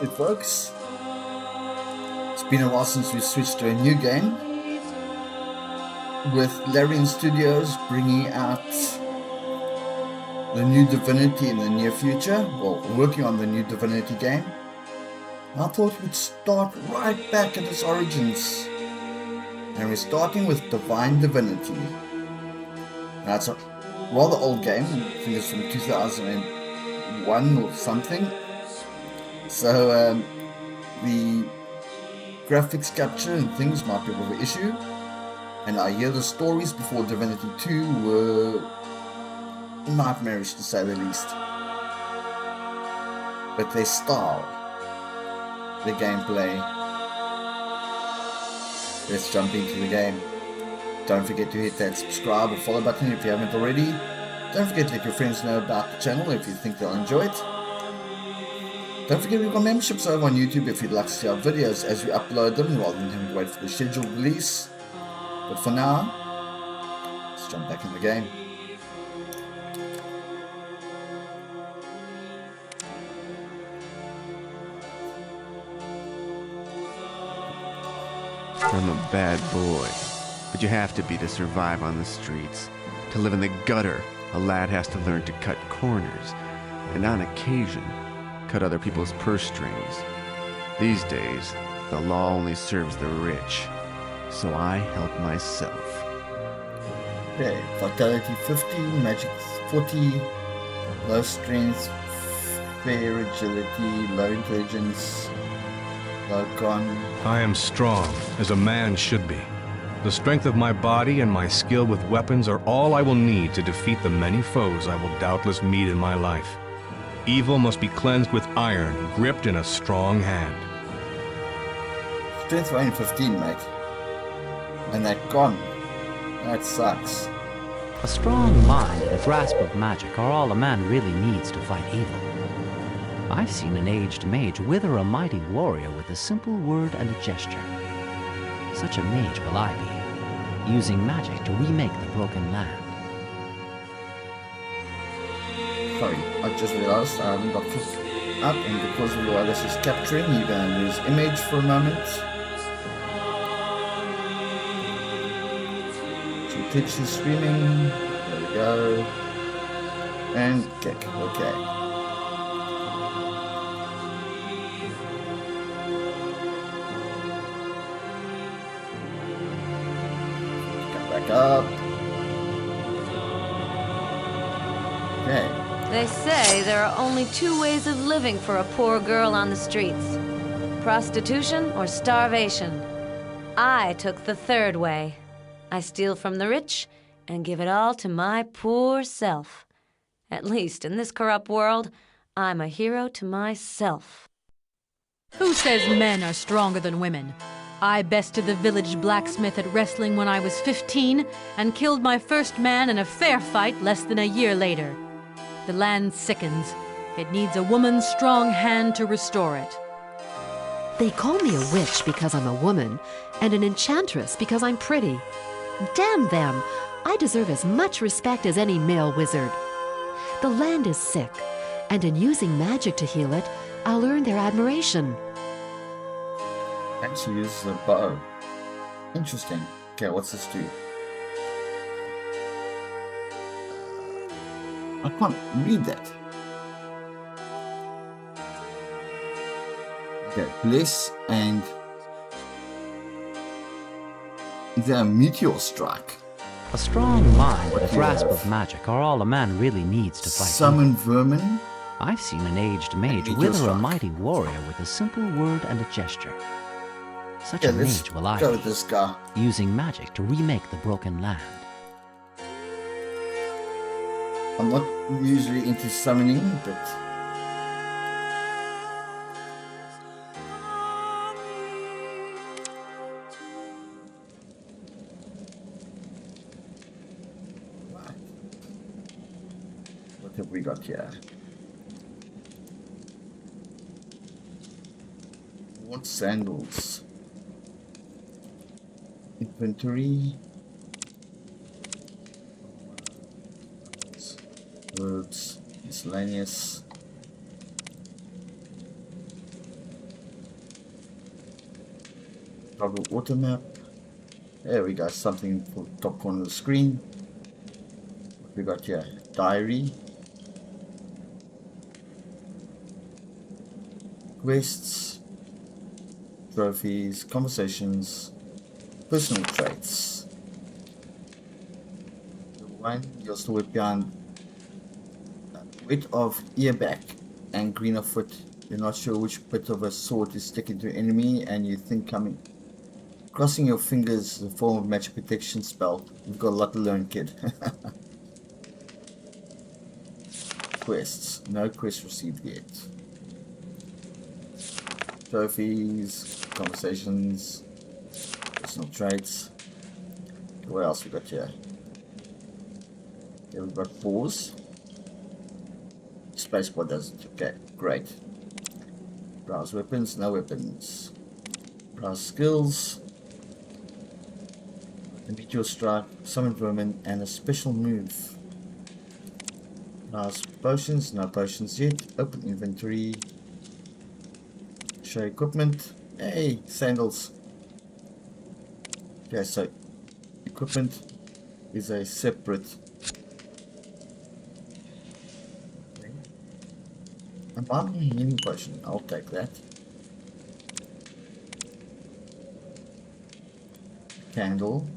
it folks. It's been a while since we switched to a new game, with Larian Studios bringing out the new Divinity in the near future, well, working on the new Divinity game. I thought we'd start right back at its origins, and we're starting with Divine Divinity. Now, it's a rather old game, I think it's from 2001 or something, so the graphics capture and things might be a bit of an issue, and I hear the stories before Divinity 2 were nightmarish to say the least. But their style, the gameplay. Let's jump into the game. Don't forget to hit that subscribe or follow button if you haven't already. Don't forget to let your friends know about the channel if you think they'll enjoy it. Don't forget we've got memberships over on YouTube if you'd like to see our videos as we upload them rather than having to wait for the scheduled release. But for now, let's jump back in the game. I'm a bad boy, but you have to be to survive on the streets. To live in the gutter, a lad has to learn to cut corners, and on occasion, cut other people's purse strings. These days, the law only serves the rich, so I help myself. Okay, Vitality 50, Magic 40, low strength, fair agility, low intelligence, low con. I am strong, as a man should be. The strength of my body and my skill with weapons are all I will need to defeat the many foes I will doubtless meet in my life. Evil must be cleansed with iron, gripped in a strong hand. Strength range 15, mate. And that con, that sucks. A strong mind and a grasp of magic are all a man really needs to fight evil. I've seen an aged mage wither a mighty warrior with a simple word and a gesture. Such a mage will I be, using magic to remake the broken land. Sorry, I just realized I haven't got this up, and because of the way this is capturing, you're going to lose image for a moment. So pitch is streaming, there we go, and kick, okay. Come back up. Okay. They say there are only two ways of living for a poor girl on the streets. Prostitution or starvation. I took the third way. I steal from the rich and give it all to my poor self. At least in this corrupt world, I'm a hero to myself. Who says men are stronger than women? I bested the village blacksmith at wrestling when I was 15 and killed my first man in a fair fight less than a year later. The land sickens. It needs a woman's strong hand to restore it. They call me a witch because I'm a woman, and an enchantress because I'm pretty. Damn them! I deserve as much respect as any male wizard. The land is sick, and in using magic to heal it, I'll earn their admiration. And she uses a bow. Interesting. Okay, what's this do? I can't read that. Okay, bless and the meteor strike. A strong mind and a grasp of magic are all a man really needs to fight Summon evil. vermin. I've seen an aged mage meteor wither a strike. mighty warrior with a simple word and a gesture. Such Yeah, a let's mage will I go be, with this guy. using magic to remake the broken land. I'm not usually into summoning, but what have we got here? What sandals? Inventory. Herbs, miscellaneous. Toggle auto map. There we go, something for the top corner of the screen. What we got here? Diary. Quests. Trophies. Conversations. Personal traits. The one you're still behind. Weight of ear back and green of foot. You're not sure which bit of a sword is sticking to an enemy and you think coming. Crossing your fingers is a form of magic protection spell. You've got a lot to learn, kid. Quests. No quest received yet. Trophies. Conversations. Personal traits. What else we got here? Okay, we've got pause. Spacebar doesn't. Okay, great. Browse weapons, no weapons. Browse skills. A meteor strike, summon vermin, and a special move. Browse potions, no potions yet. Open inventory. Show equipment. Hey, sandals. Okay, so equipment is a separate. I'm buying a healing potion. I'll take that. Candle.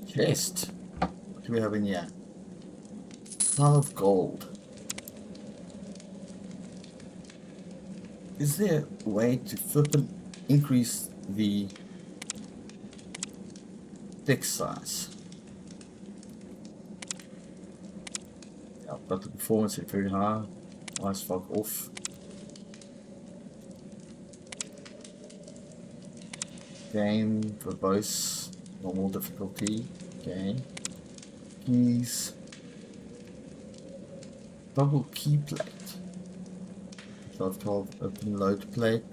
Chest. What do we have in here? Pile of gold. Is there a way to flip and increase the text size? Yeah, I've got the performance at very high. Nice fog off. Game, verbose, normal difficulty. Okay. Keys. Double key plate. 12 open load plate.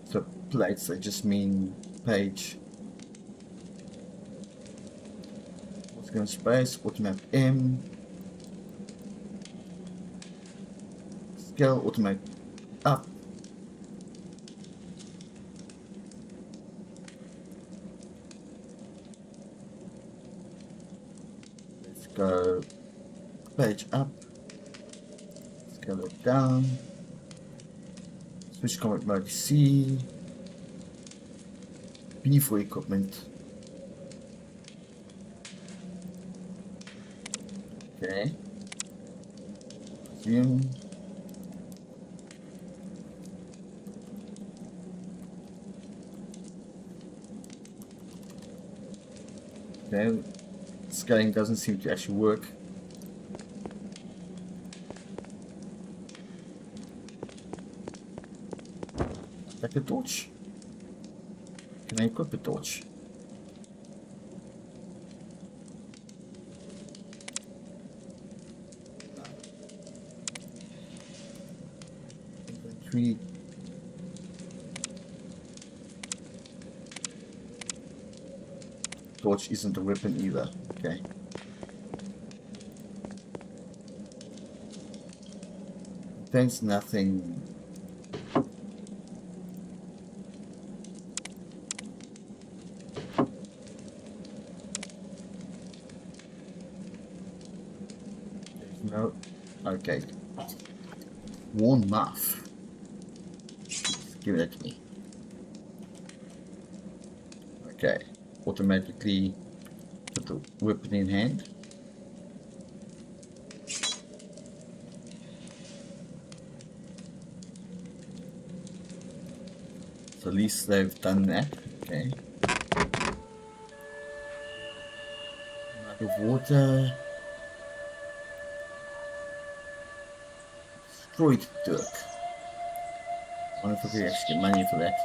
So plates, they just mean page. Let's go in space, automate M. Scale, automate up. Let's go page up. Scale it down. Switch comic mode C. B for equipment. Okay. Zoom. Okay. Scaling doesn't seem to actually work. Like a torch. Can I equip a torch? No. Inventory. Torch isn't a weapon either. Okay. Contains nothing. No. Okay. Worn muff. Give that to me. Okay. Automatically put the weapon in hand. So at least they've done that. Okay. Mug of water. Destroyed Dirk. I wonder if I could actually get money for that.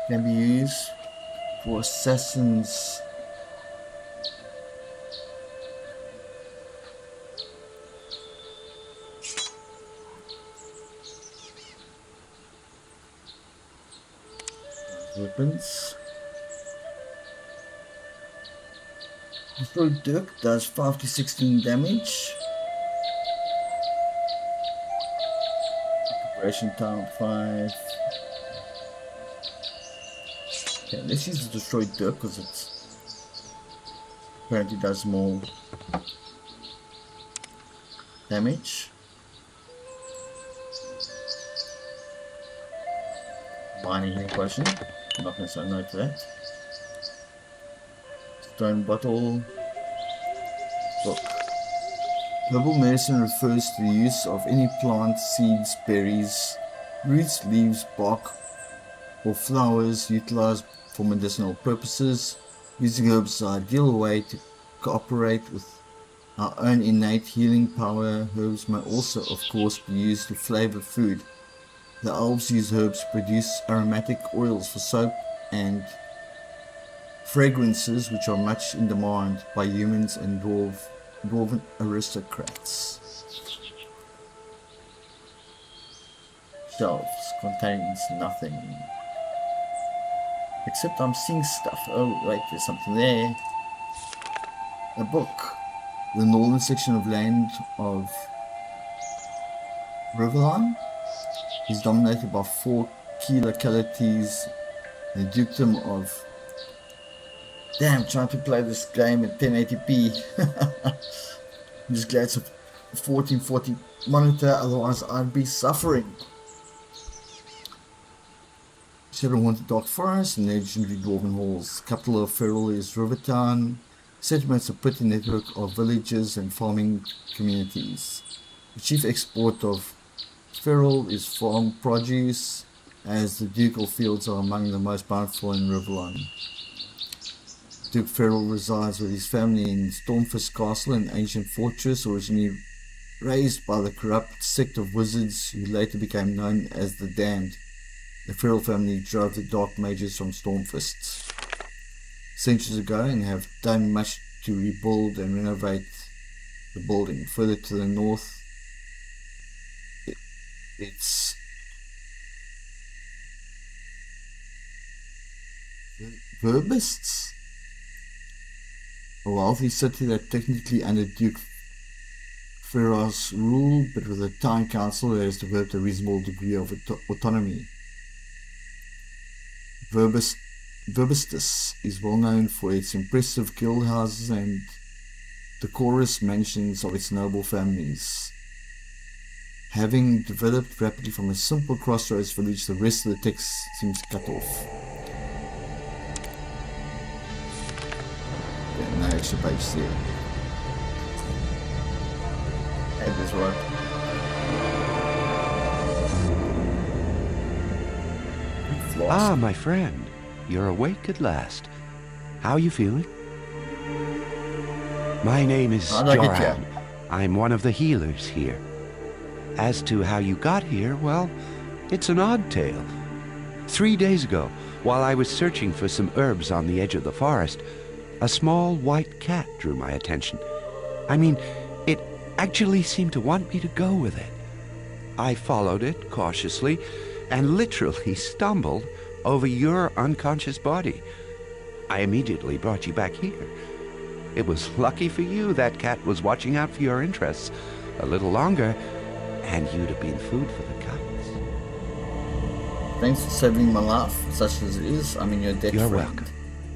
Can be used for assassins. Weapons. Destroy Dirk does 5 to 16 damage. Operation time 5. Okay, let's use the Destroy Dirk because it apparently does more damage. Minor healing potion. I'm not going to say no to that. Stone bottle. Book. Herbal medicine refers to the use of any plant, seeds, berries, roots, leaves, bark, or flowers utilized for medicinal purposes. Using herbs is an ideal way to cooperate with our own innate healing power. Herbs may also, of course, be used to flavor food. The elves use herbs to produce aromatic oils for soap and fragrances, which are much in demand by humans and dwarven aristocrats. Shelves contains nothing. Except I'm seeing stuff. Oh, wait, there's something there. A book. The northern section of land of Riverline is dominated by 4 key localities. The dukedom of... Damn, trying to play this game at 1080p. I'm just glad it's a 1440 monitor, otherwise I'd be suffering. Several haunted dark forests and legendary dwarven halls. Capital of Feral is Rivertown. Settlements a pretty network of villages and farming communities. The chief export of Feral is farm produce, as the ducal fields are among the most bountiful in Riverline. Duke Feral resides with his family in Stormfist Castle, an ancient fortress originally raised by the corrupt sect of wizards who later became known as the Damned. The Feral family drove the Dark Mages from Stormfist centuries ago and have done much to rebuild and renovate the building. Further to the north, it's Verbists, a wealthy city that technically under Duke Ferrar's rule, but with a town council that has developed a reasonable degree of autonomy. Verbistus is well known for its impressive guild houses and decorous mansions of its noble families. Having developed rapidly from a simple crossroads village, the rest of the text seems cut off. Yeah, no extra page there. That is right. Ah, my friend, you're awake at last. How are you feeling? My name is Joram. I'm one of the healers here. As to how you got here, well, it's an odd tale. 3 days ago, while I was searching for some herbs on the edge of the forest, a small white cat drew my attention. I mean, it actually seemed to want me to go with it. I followed it cautiously and literally stumbled over your unconscious body. I immediately brought you back here. It was lucky for you that cat was watching out for your interests. A little longer, and you'd have been food for the cats. Thanks for saving my life, such as it is. I mean, you're dead. You're welcome.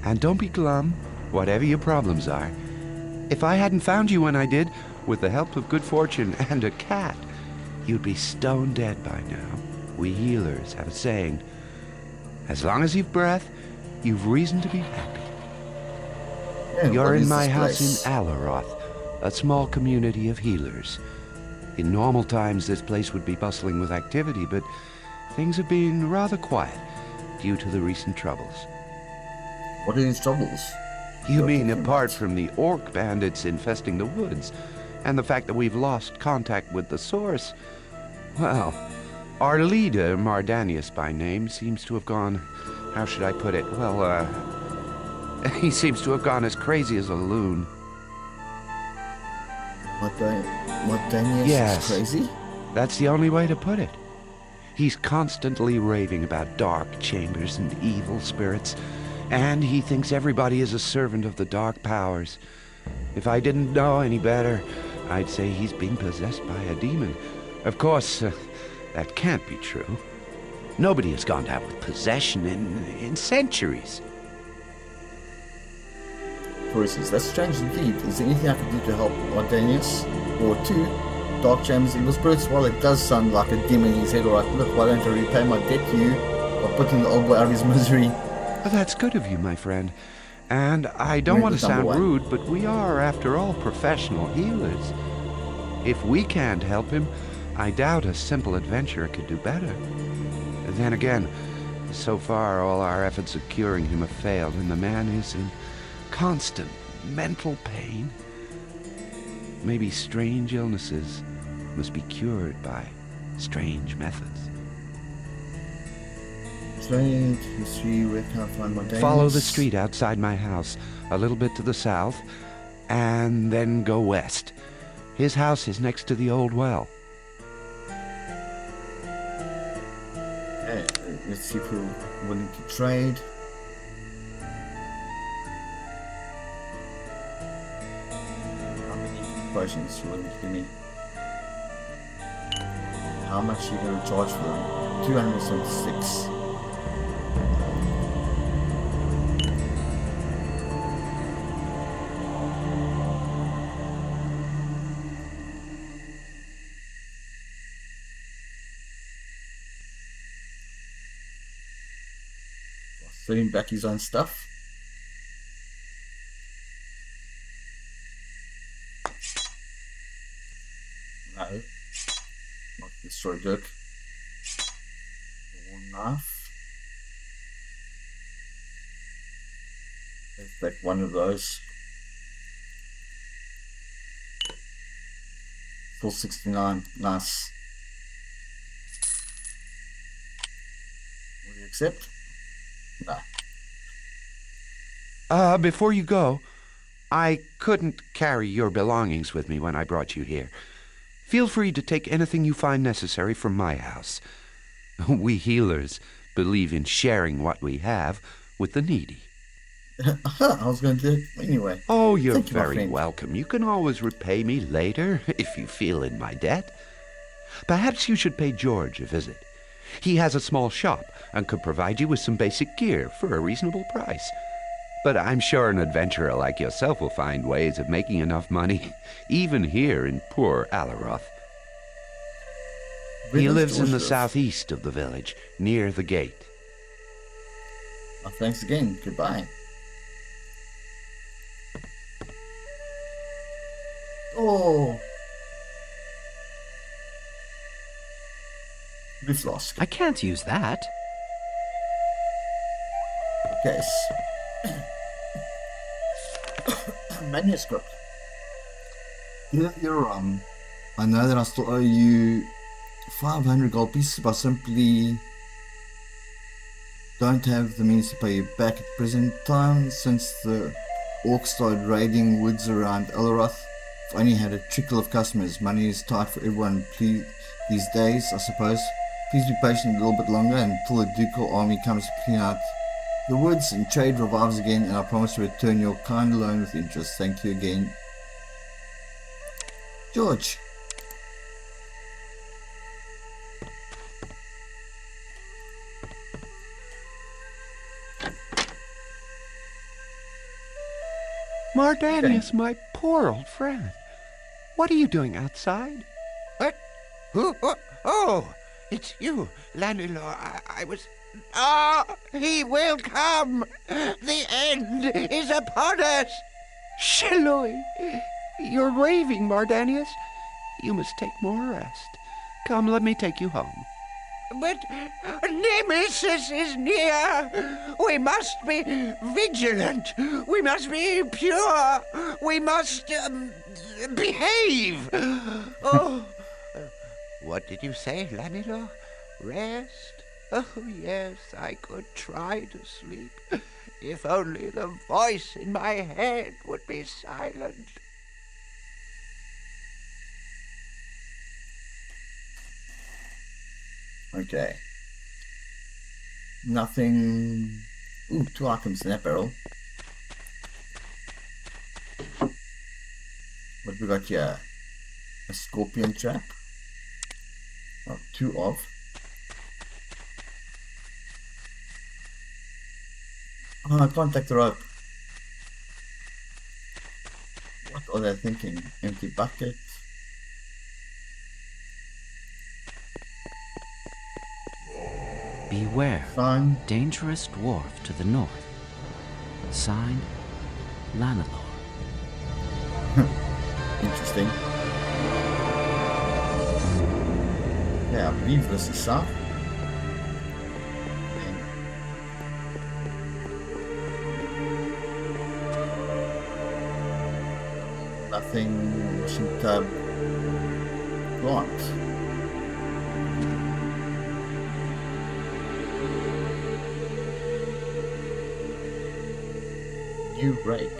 And don't be glum, whatever your problems are. If I hadn't found you when I did, with the help of good fortune and a cat, you'd be stone dead by now. We healers have a saying, as long as you've breath, you've reason to be happy. Yeah, you're in my house in Alaroth, a small community of healers. In normal times, this place would be bustling with activity, but things have been rather quiet due to the recent troubles. What are these troubles? You mean apart from the orc bandits infesting the woods, and the fact that we've lost contact with the source? Well, our leader, Mardanius by name, seems to have gone, how should I put it? Well, he seems to have gone as crazy as a loon. Mardanius is crazy? That's the only way to put it. He's constantly raving about dark chambers and evil spirits, and he thinks everybody is a servant of the dark powers. If I didn't know any better, I'd say he's been possessed by a demon. Of course, that can't be true. Nobody has gone down with possession in centuries. For instance, that's strange indeed. Is there anything I can do to help Ordanius? Or 2, Dark Chambers, Evil Spirits? Well, it does sound like a demon in his head. Alright, look, why don't I repay my debt to you by putting the old boy out of his misery? Well, that's good of you, my friend. And I don't want to sound rude, but we are, after all, professional healers. If we can't help him, I doubt a simple adventurer could do better. Then again, so far all our efforts of curing him have failed, and the man is in constant mental pain. Maybe strange illnesses must be cured by strange methods. Strange history, where can I find my Ordanius? Follow the street outside my house, a little bit to the south, and then go west. His house is next to the old well. Okay, let's see if we're willing to trade. How many potions you willing to give me? How much are you going to charge for them? 276. Selling back his own stuff. No. Not destroy Dirk. One knife. Let's take one of those. Full 69. Nice. Will you accept? No. Before you go, I couldn't carry your belongings with me when I brought you here. Feel free to take anything you find necessary from my house. We healers believe in sharing what we have with the needy. I was going to do it anyway. Oh, you're Thank you, my very friend. welcome. You can always repay me later if you feel in my debt. Perhaps you should pay George a visit. He has a small shop and could provide you with some basic gear for a reasonable price. But I'm sure an adventurer like yourself will find ways of making enough money, even here in poor Alaroth. He lives in the southeast of the village, near the gate. Well, thanks again. Goodbye. Oh. Blue flask. I can't use that. Okay. Manuscript. You're, I know that I still owe you 500 gold pieces, but I simply don't have the means to pay you back at present time. Since the orcs started raiding woods around Alaroth, I've only had a trickle of customers. Money is tight for everyone these days, I suppose. Please be patient a little bit longer until the ducal army comes to clean out the woods and trade revives again, and I promise to return your kind loan with interest. Thank you again, George. Mardanius, my poor old friend. What are you doing outside? What? Who? Oh, it's you, Landlord. I was... Ah, he will come. The end is upon us. Shilloi! You're raving, Mardanius. You must take more rest. Come, let me take you home. But Nemesis is near. We must be vigilant. We must be pure. We must behave. Oh, what did you say, Lanilo? Rest? Oh, yes, I could try to sleep. If only the voice in my head would be silent. Okay. Nothing. Ooh, 2 items in that barrel. What we got here? A scorpion trap. Oh, 2 of. Oh, I can't take the rope. What are they thinking? Empty bucket. Beware. Sign. Dangerous dwarf to the north. Signed, Lanelore. Interesting. Yeah, I believe this is south. Nothing washing tub plant. New rake.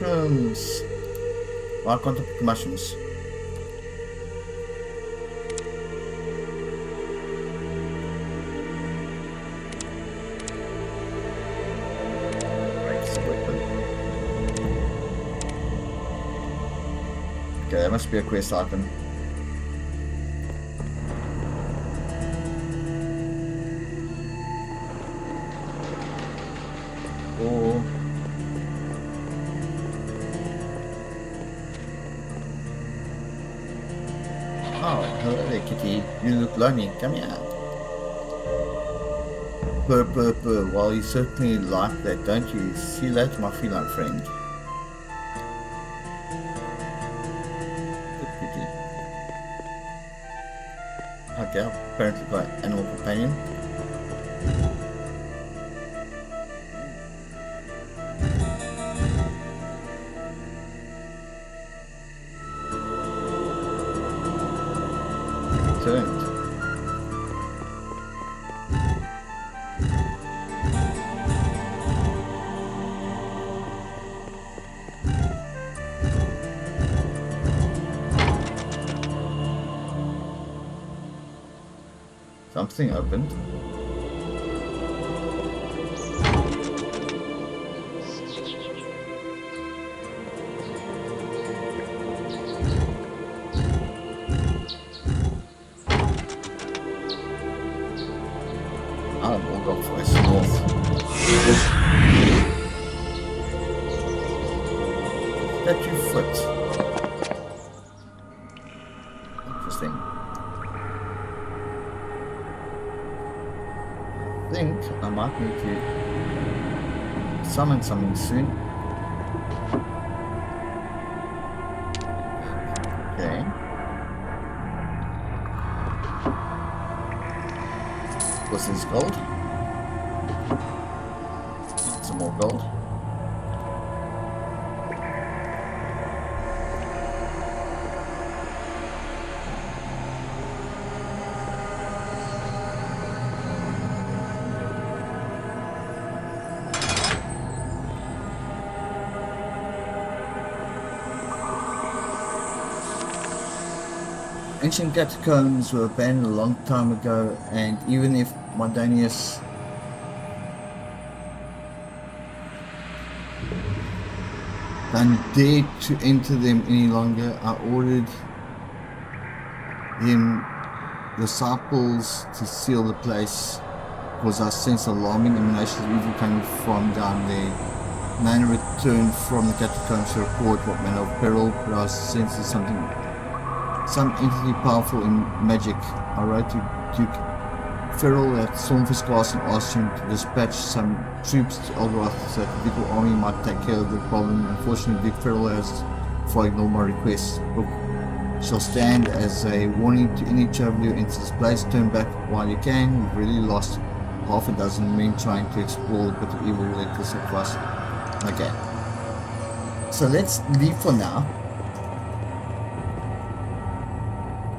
Mushrooms. Why can't I pick mushrooms? Rake's a weapon. Okay, that must be a quest item. Or oh, hello there, kitty. You look lonely. Come here. Purr, purr, purr. Well, you certainly like that, don't you? See you later, my feline friend. Good kitty. Okay, I've apparently got an animal companion. Turned. Something opened. I'll go for a north. Statue foot. Interesting. I think I might need to summon something soon. Okay. What's this gold? Some more gold. Ancient catacombs were abandoned a long time ago, and even if Mardonius don't dare to enter them any longer, I ordered him disciples to seal the place because I sense alarming emanations of evil coming from down there. None returned from the catacombs to report what manner of peril, but I was sensing some entity powerful in magic. I wrote to Duke Ferrell at Stormfist Castle and asked him to dispatch some troops to Eldrath so that the Vical army might take care of the problem. Unfortunately, Duke Ferrell has, before I ignore my request, book shall stand as a warning to any traveller who enters this place. Turn back while you can. We've really lost half a dozen men trying to explore the bit of evil that this across. Okay. So let's leave for now.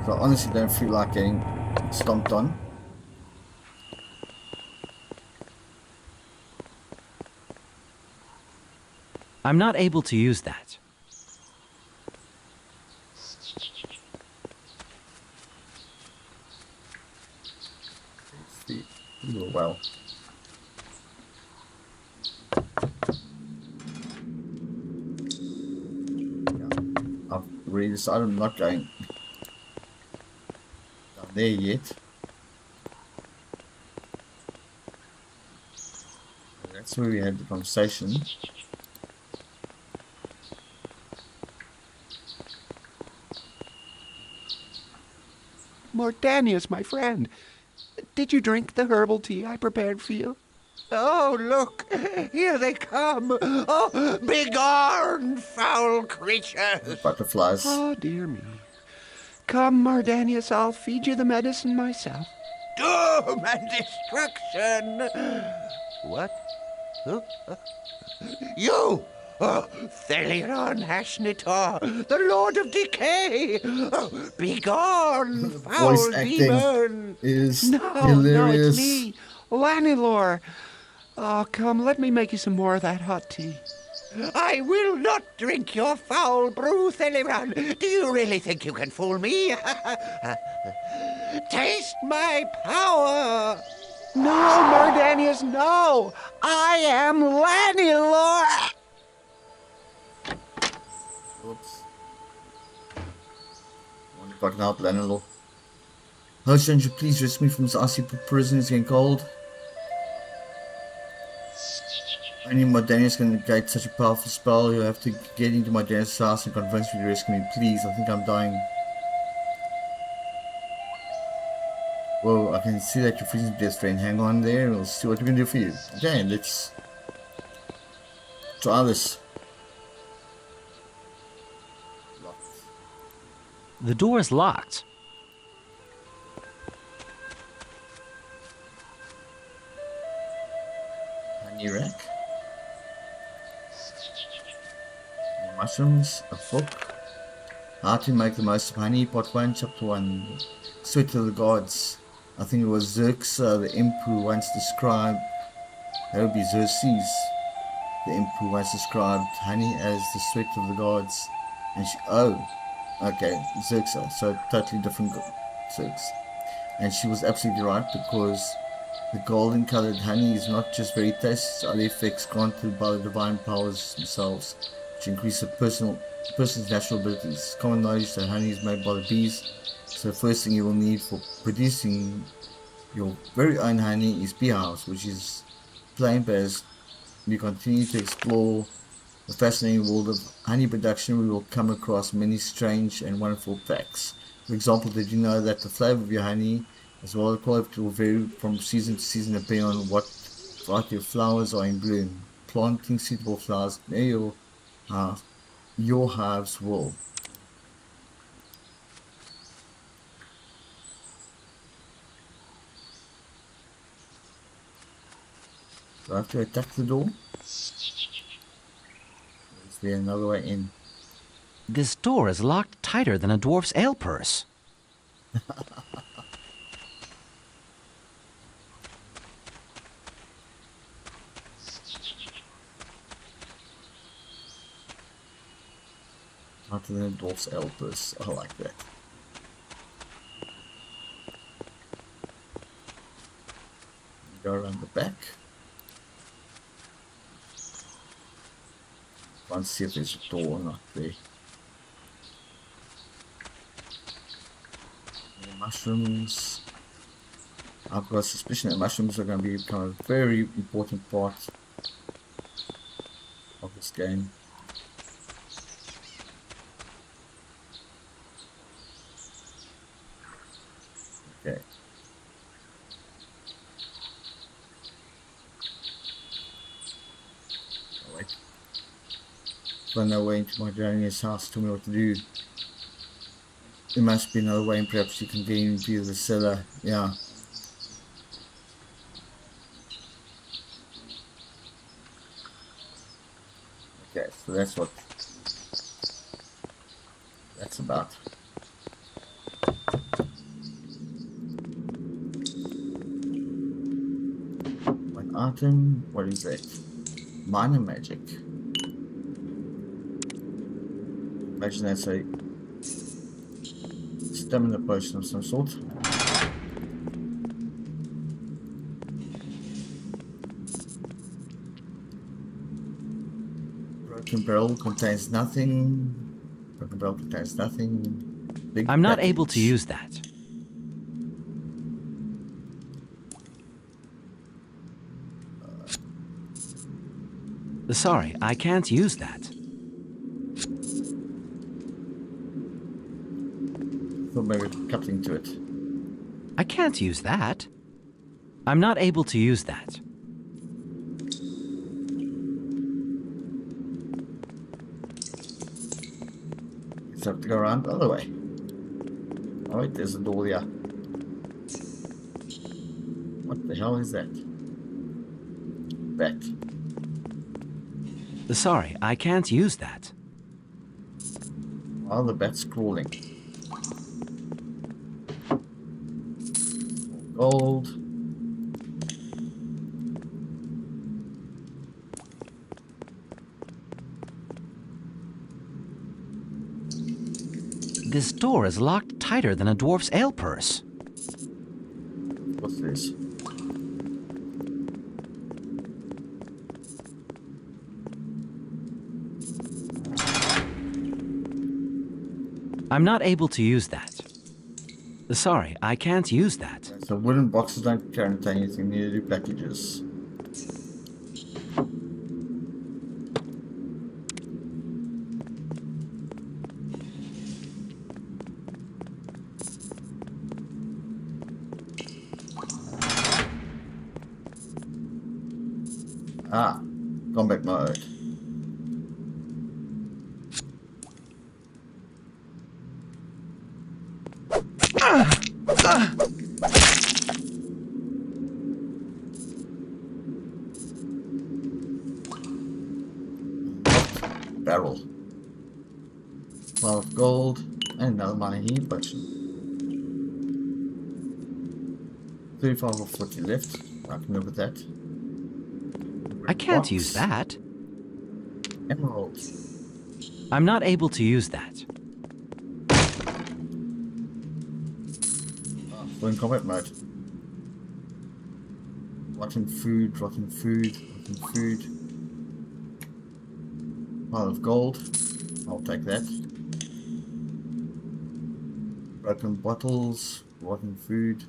So I honestly don't feel like getting stomped on. I'm not able to use that. Well. decided I'm not going down there yet. That's where we had the conversation. Mordanius, my friend, did you drink the herbal tea I prepared for you? Oh, look, here they come. Oh, begone, foul creatures. Butterflies. Oh, dear me. Come, Mordanius, I'll feed you the medicine myself. Doom and destruction. What? Huh? You! Oh, Thelion Ashnitor, the Lord of Decay! Oh, begone, foul Voice acting demon! is No, hilarious. it's me, Lanilor. Oh, come, let me make you some more of that hot tea. I will not drink your foul brew, Thelion. Do you really think you can fool me? Taste my power! No, Mordanius, no! I am Lanilor! Oops. Only if I can help Lanilor. Host, can you please rescue me from this icy prison? It's getting cold. Only Mordanius can negate such a powerful spell. You'll have to get into Mordanius' house and convince me to rescue me. Please, I think I'm dying. Whoa, I can see that you're freezing to death, friend. Hang on there, we'll see what we can do for you. Okay, let's try this. The door is locked. Honey rack. Mushrooms, a book. How to make the most of honey, part 1, chapter 1. Sweat of the gods. I think it was Xerxes, the imp who once described, that would be Xerxes, the imp who once described honey as the sweat of the gods. And she, oh, okay, Xerxes, so totally different Xerxes. And she was absolutely right, because the golden colored honey is not just very tasty, it's other effects granted by the divine powers themselves, which increase a person's natural abilities. Common knowledge that honey is made by the bees, so the first thing you will need for producing your very own honey is beehives, which is plain. But as we continue to explore the fascinating world of honey production, we will come across many strange and wonderful facts. For example, did you know that the flavor of your honey, as well as the quality, will vary from season to season depending on what variety of flowers are in bloom? Planting suitable flowers near your hives will. Do I have to attack the door? Is there another way in? This door is locked tighter than a dwarf's ale purse. Tighter than a dwarf's ale purse. I like that. Go around the back. Let's see if there's a door or not there. Mushrooms. I've got a suspicion that mushrooms are going to become a very important part of this game. Okay. Oh, wait. Find our way into my Mordanius' house, tell me what to do. There must be another way, and perhaps you can get into the cellar. Yeah. Okay, so that's what that's about. One item, what is that? Minor magic. Imagine that's a stamina potion of some sort. Broken barrel contains nothing. Broken bell contains nothing. Big I'm not able to package. use that. Sorry, I can't use that. Thought maybe cutting to it. I can't use that. I'm not able to use that. So I have to go around the other way. Oh wait, there's a door here. What the hell is that? Bat. Sorry, I can't use that. Oh, the bat's crawling. Gold. This door is locked tighter than a dwarf's ale purse. What's this? I'm not able to use that. Sorry, I can't use that. So wooden boxes don't contain anything, neither do packages. Ah, combat mode. Barrel. 12 gold and another mining heat potion. 35 or 40 left. I can live with that. I can't Box. use that. Emerald. I'm not able to use that. Still in combat mode. Rotten food, rotten food, rotten food. Pile of gold. I'll take that. Broken bottles, rotten food.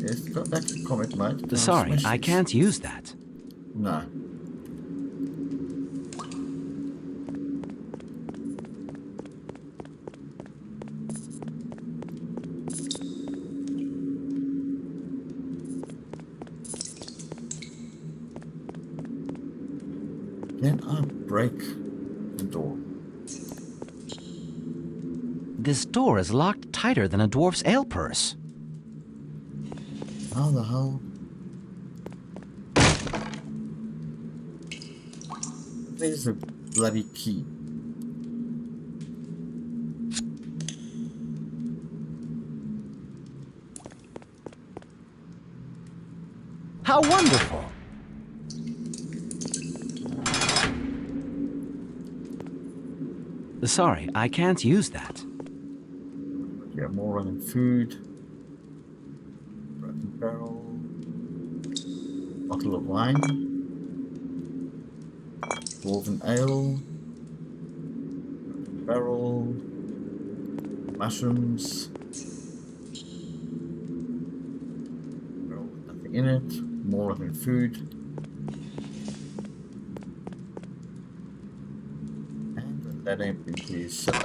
Yes, go back to combat mode. Sorry, Smash I this. can't use that. No. Can I break the door? This door is locked tighter than a dwarf's ale purse. How the hell? There's a bloody key. How wonderful! Sorry, I can't use that. Yeah, more running food. Broken barrel. Bottle of wine. Dwarven ale. Broken barrel. Mushrooms. Barrel with nothing in it. More running food. And that ain't into his cellar.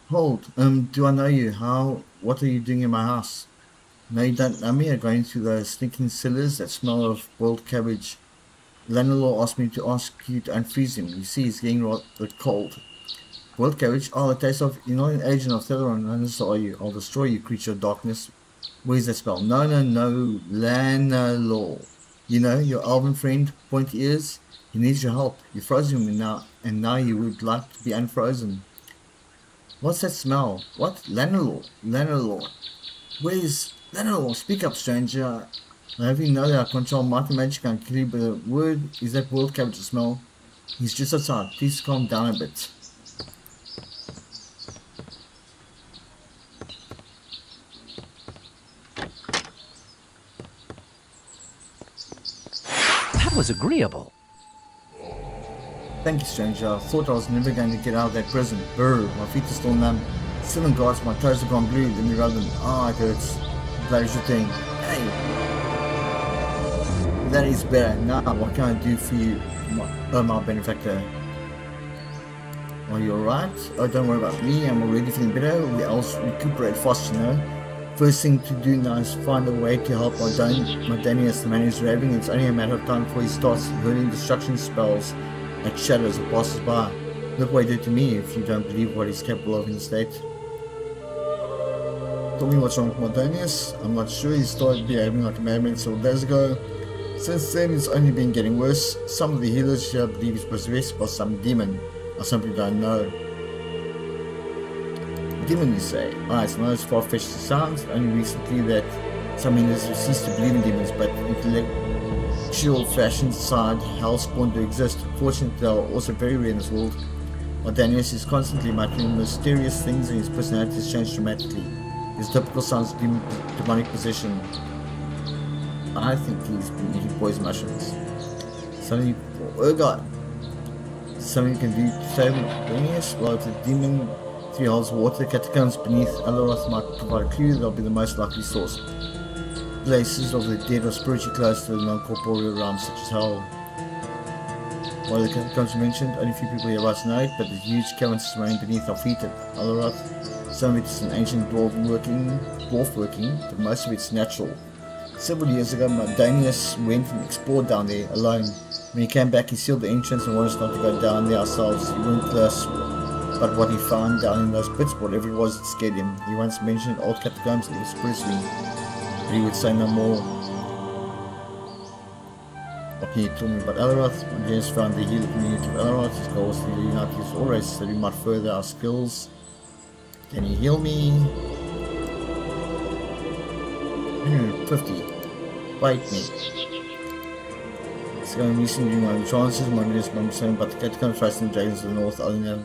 Hold, do I know you? What are you doing in my house? No, you don't know me. I'm going through those stinking cellars that smell of boiled cabbage. Landlord asked me to ask you to unfreeze him. You see, he's getting rather cold. Boiled cabbage? Oh, the taste of... You're not an agent of Theron, and so are you. I'll destroy you, creature of darkness. Where's that spell? No, Landlord. You know, your elven friend, pointy ears, he needs your help. You froze him now, and now you would like to be unfrozen. What's that smell? What? Landlord. Where's Landlord? Speak up, stranger. I have you know that I control mighty magic and kill you, but the word is that boiled cabbage smell. He's just outside. Please calm down a bit. was agreeable. Thank you, stranger. I thought I was never going to get out of that prison. Brr, my feet are still numb. Still in guards, my toes have gone blue. Let me rub them. Ah, it hurts. Bloody thing. Hey! That is better. Now, what can I do for you, my benefactor? Are you alright? Oh, don't worry about me. I'm already feeling better. We also recuperate fast, you know. First thing to do now is find a way to help my Danius. The man is raving. It's only a matter of time before he starts hurling destruction spells at shadows that passes by. Look what he did to me if you don't believe what he's capable of in the state. Tell me what's wrong with Modonius. I'm not sure. He started behaving like a madman several days ago. Since then, it's only been getting worse. Some of the healers here believe he's possessed by some demon. I simply don't know. Demon, you say? Ah, it's not as far-fetched as it sounds. Only recently that some healers have ceased to believe in demons, but intellectual fashion side hell spawned to exist. Fortunately, they are also very rare in this world. Danius is constantly muttering mysterious things and his personality has changed dramatically. His typical sounds demonic possession. I think he's been eating poison mushrooms. Something, oh god. Something you can do to save Danius? Well, if the demon 3 holds water, catacombs beneath Alaroth might provide a clue. They'll be the most likely source. Places of the dead are spiritually close to the non-corporeal realms such as hell. While the catacombs mentioned, only a few people here about to know it, but the huge caverns remain beneath our feet at Alaroth. Some of it is an ancient dwarf working, but most of it's natural. Several years ago, Danius went and explored down there alone. When he came back, he sealed the entrance and warned us not to go down there ourselves. He wouldn't tell us but what he found down in those pits, whatever it was, it scared him. He once mentioned old catacombs and it was priestly, but he would say no more. What can you tell me about Alaroth? When James found the healer community of Alaroth, his goal was to unite his all races so we might further our skills. Can you heal me? 150. Bite me. It's going recently during my chances, my nearest mum saying about the catacombs facing the dragons to the north, I don't know.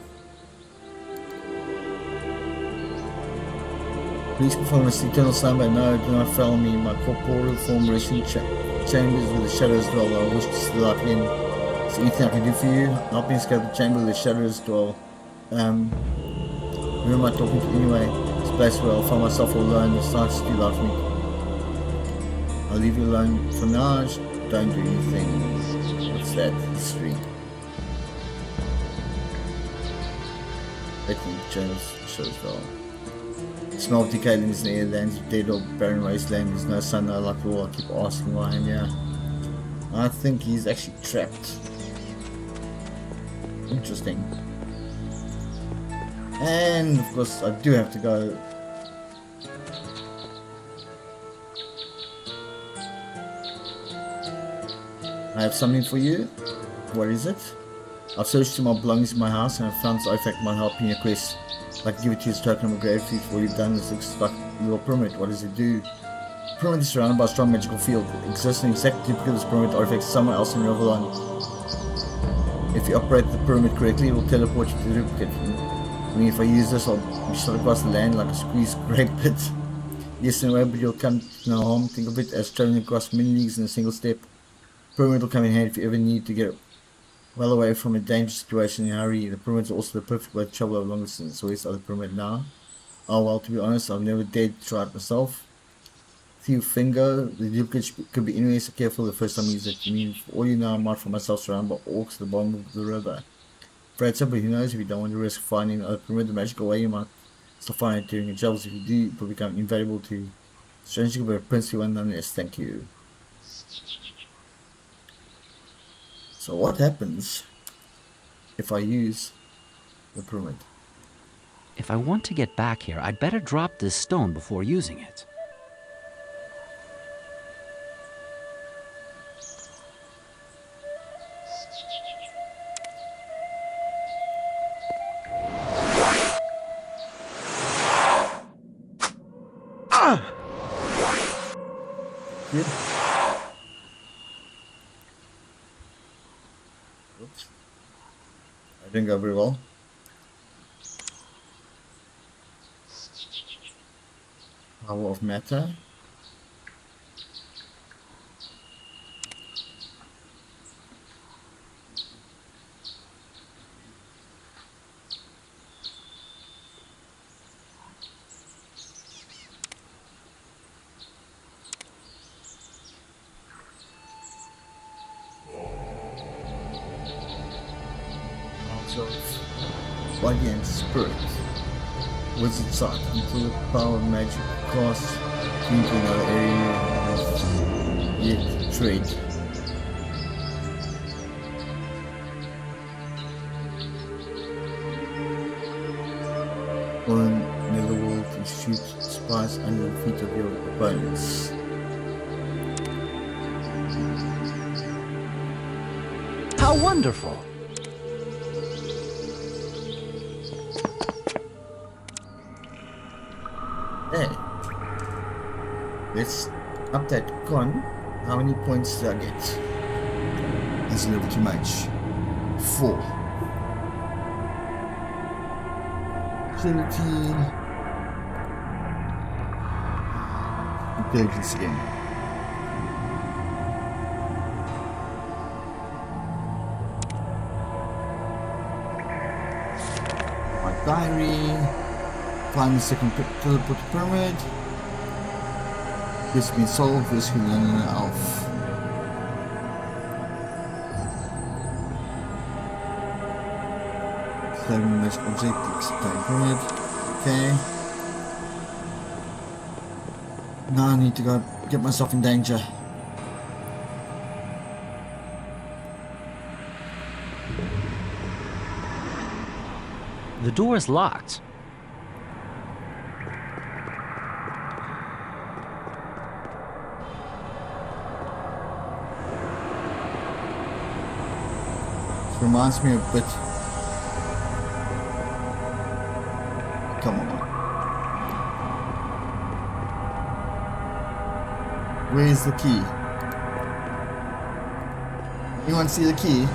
Please perform this eternal slumber. No, do not fail me. My corporeal form resting chambers where the shadows dwell. I wish to see the light in. Is there anything I can do for you? Help me escape the chamber where the shadows dwell. Who am I talking to anyway? This place where I'll find myself all alone. It's not too loud for me. I'll leave you alone for now. Don't do anything. What's that? History. Let me shadows dwell. Smell of decay in the air, lands of dead or barren wasteland, there's no sun, no luck at all. I keep asking why I'm here. I think he's actually trapped. Interesting. And of course I do have to go. I have something for you. What is it? I've searched through my belongings in my house and I've found this artifact might help in your quest. I'd like to give it to you as a token of gratitude for what you've done. This looks like your pyramid. What does it do? The pyramid is surrounded by a strong magical field. It exists in exact duplicate of this pyramid artifact somewhere else in Revelon. If you operate the pyramid correctly, it will teleport you to the duplicate. I mean, if I use this, I'll be shot across the land like a squeezed grape pit. Yes, in a way, but you'll come to no harm. Think of it as traveling across many leagues in a single step. The pyramid will come in handy if you ever need to get well away from a dangerous situation in a hurry. The pyramid is also the perfect way to travel over long distance. So where's the other pyramid now? Oh well, to be honest, I've never dared to try it myself. Theo Fingo, the duplicate could be anyway, so careful the first time you use it. I mean, for all you know, I might find myself surrounded by orcs at the bottom of the river. Afraid somebody who knows if you don't want to risk finding another pyramid the magical way, you might still find it during your travels. If you do, it will become invaluable to strangely, but a princely one nonetheless. Thank you. So what happens if I use the pyramid? If I want to get back here, I'd better drop this stone before using it. Good. Oops. I didn't go very well. Power of matter. body and spirit. Wizard sight until the power of magic casts into another area of yet trade. Or in netherworld and shoot spies under the feet of your opponents. How wonderful! Hey, let's up that con. How many points did I get? That's a little too much. 4. Agility. Intelligence again. My diary. Climb the second teleport pyramid. This has been solved. This can learn an elf. Climbing the next object. Explain pyramid. Okay. Now I need to go get myself in danger. The door is locked. Reminds me a bit. Come on. Where's the key? Anyone see the key?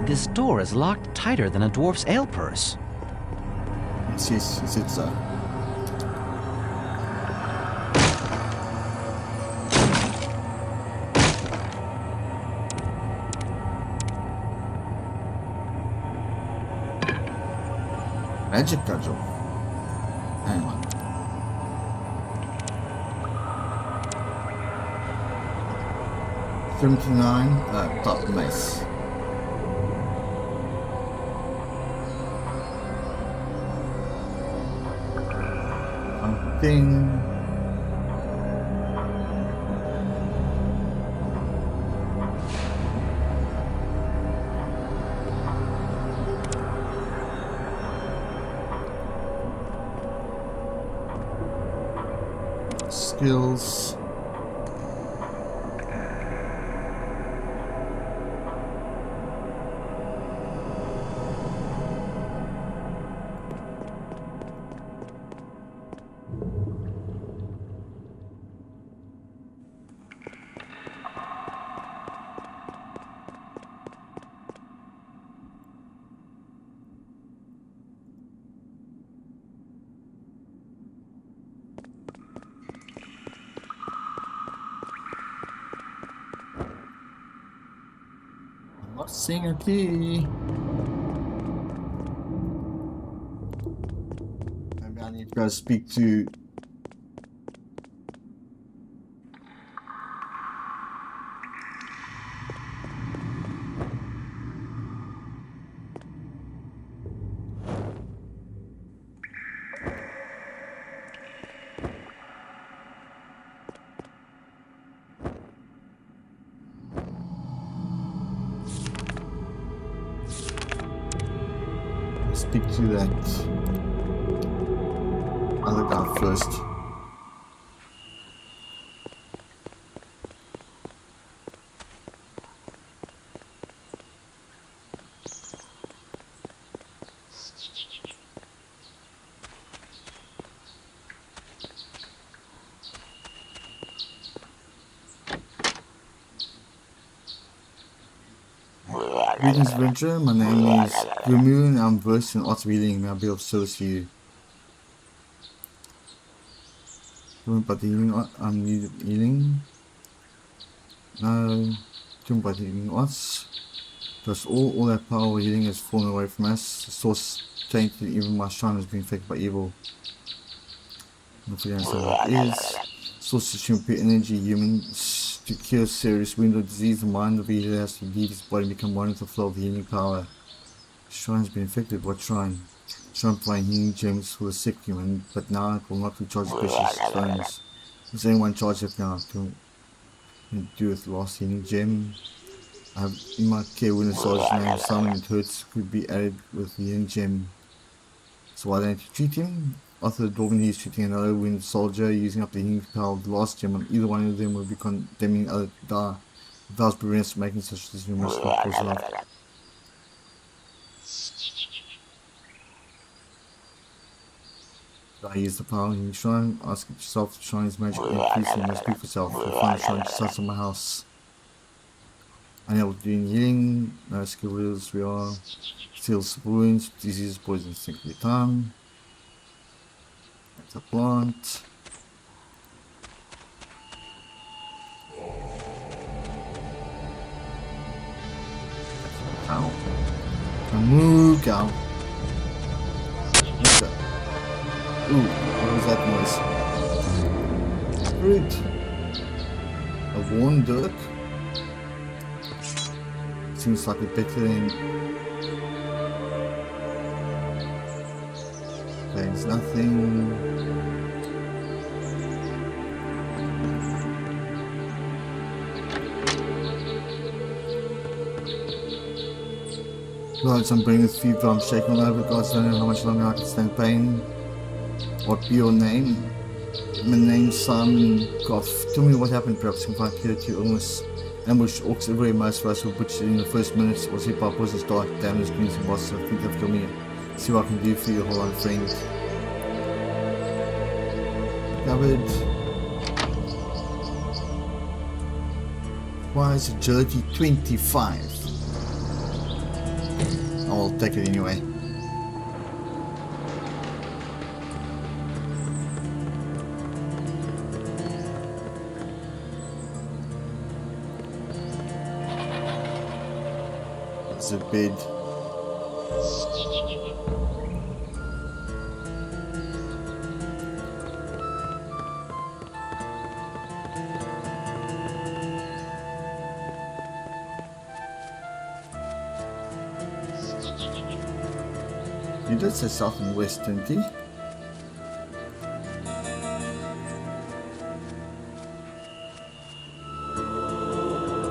This door is locked tighter than a dwarf's ale purse. Yes, it's so. Magic cudgel. Hang on. $79 top mace. Something. Skills. Not seeing a key. Maybe I need to go speak to. Speak to that other guy first. Greetings, adventurer. My name is Grimu and I'm versed in arts of healing. May I be of service to you? But the healing, I'm needed healing. No, but the healing arts. Because all that power healing has fallen away from us. The source tainted, even my shrine has been affected by evil. If you don't know what it is, source assume pure energy, humans. To cure serious wound or disease, the mind of the healer has to leave his body and become one with the flow of the healing power. The shrine's been infected. What shrine? Shrine providing healing gems for the sick human, but now it will not recharge the precious stones. Does anyone charge it now? To do with the last healing gem? I have in my care when a soldier's name Simon it hurts could be added with the healing gem. So why don't you treat him? After the Dwarven he is treating another wounded soldier using up the healing power of the last gem, and either one of them will be condemning the other to die. If I was prevents making such a decision, must not cause life. I use the power in the shrine. Ask yourself, the shrine's magic increasing. You must speak for yourself. You find the shrine just outside my house. Unable to do healing. No skill rules. We are. Steals wounds, diseases, poisons, take your time. That's a plant. Ow. Moo cow. What's that? Ooh, what was that noise? Fruit. A worn dirk. Seems like a better than. There's nothing. God, I'm bringing this fever. I'm shaking all over. God, I don't know how much longer I can stand pain. What be your name? My name's Simon Goff. Tell me what happened. Perhaps if I cure to your illness. Ambush orcs everywhere. Most of us were butchered in the first minutes. Was hip hop, was his dark, damaged, greens and bosses. I think they've killed me. See what I can do for you, whole lot friend. Covered. Why is agility 25? I'll take it anyway. It's a bed. You did say south and west, didn't you?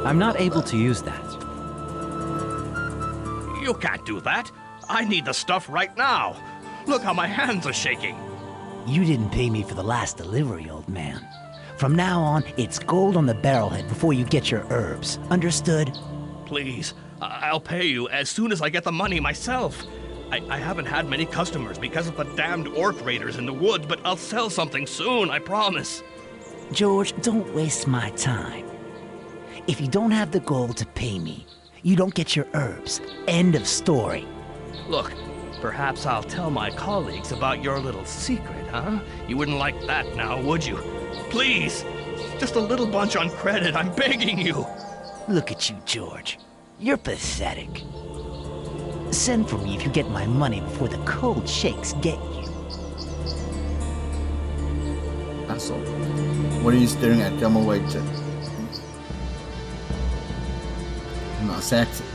I'm not able to use that. You can't do that. I need the stuff right now. Look how my hands are shaking. You didn't pay me for the last delivery, old man. From now on, it's gold on the barrelhead before you get your herbs. Understood? Please, I'll pay you as soon as I get the money myself. I haven't had many customers because of the damned orc raiders in the woods, but I'll sell something soon, I promise. George, don't waste my time. If you don't have the gold to pay me, you don't get your herbs. End of story. Look, perhaps I'll tell my colleagues about your little secret, huh? You wouldn't like that now, would you? Please, just a little bunch on credit, I'm begging you. Look at you, George. You're pathetic. Send for me if you get my money before the cold shakes get you. Asshole. What are you staring at? Come away, Jack. Nice accent.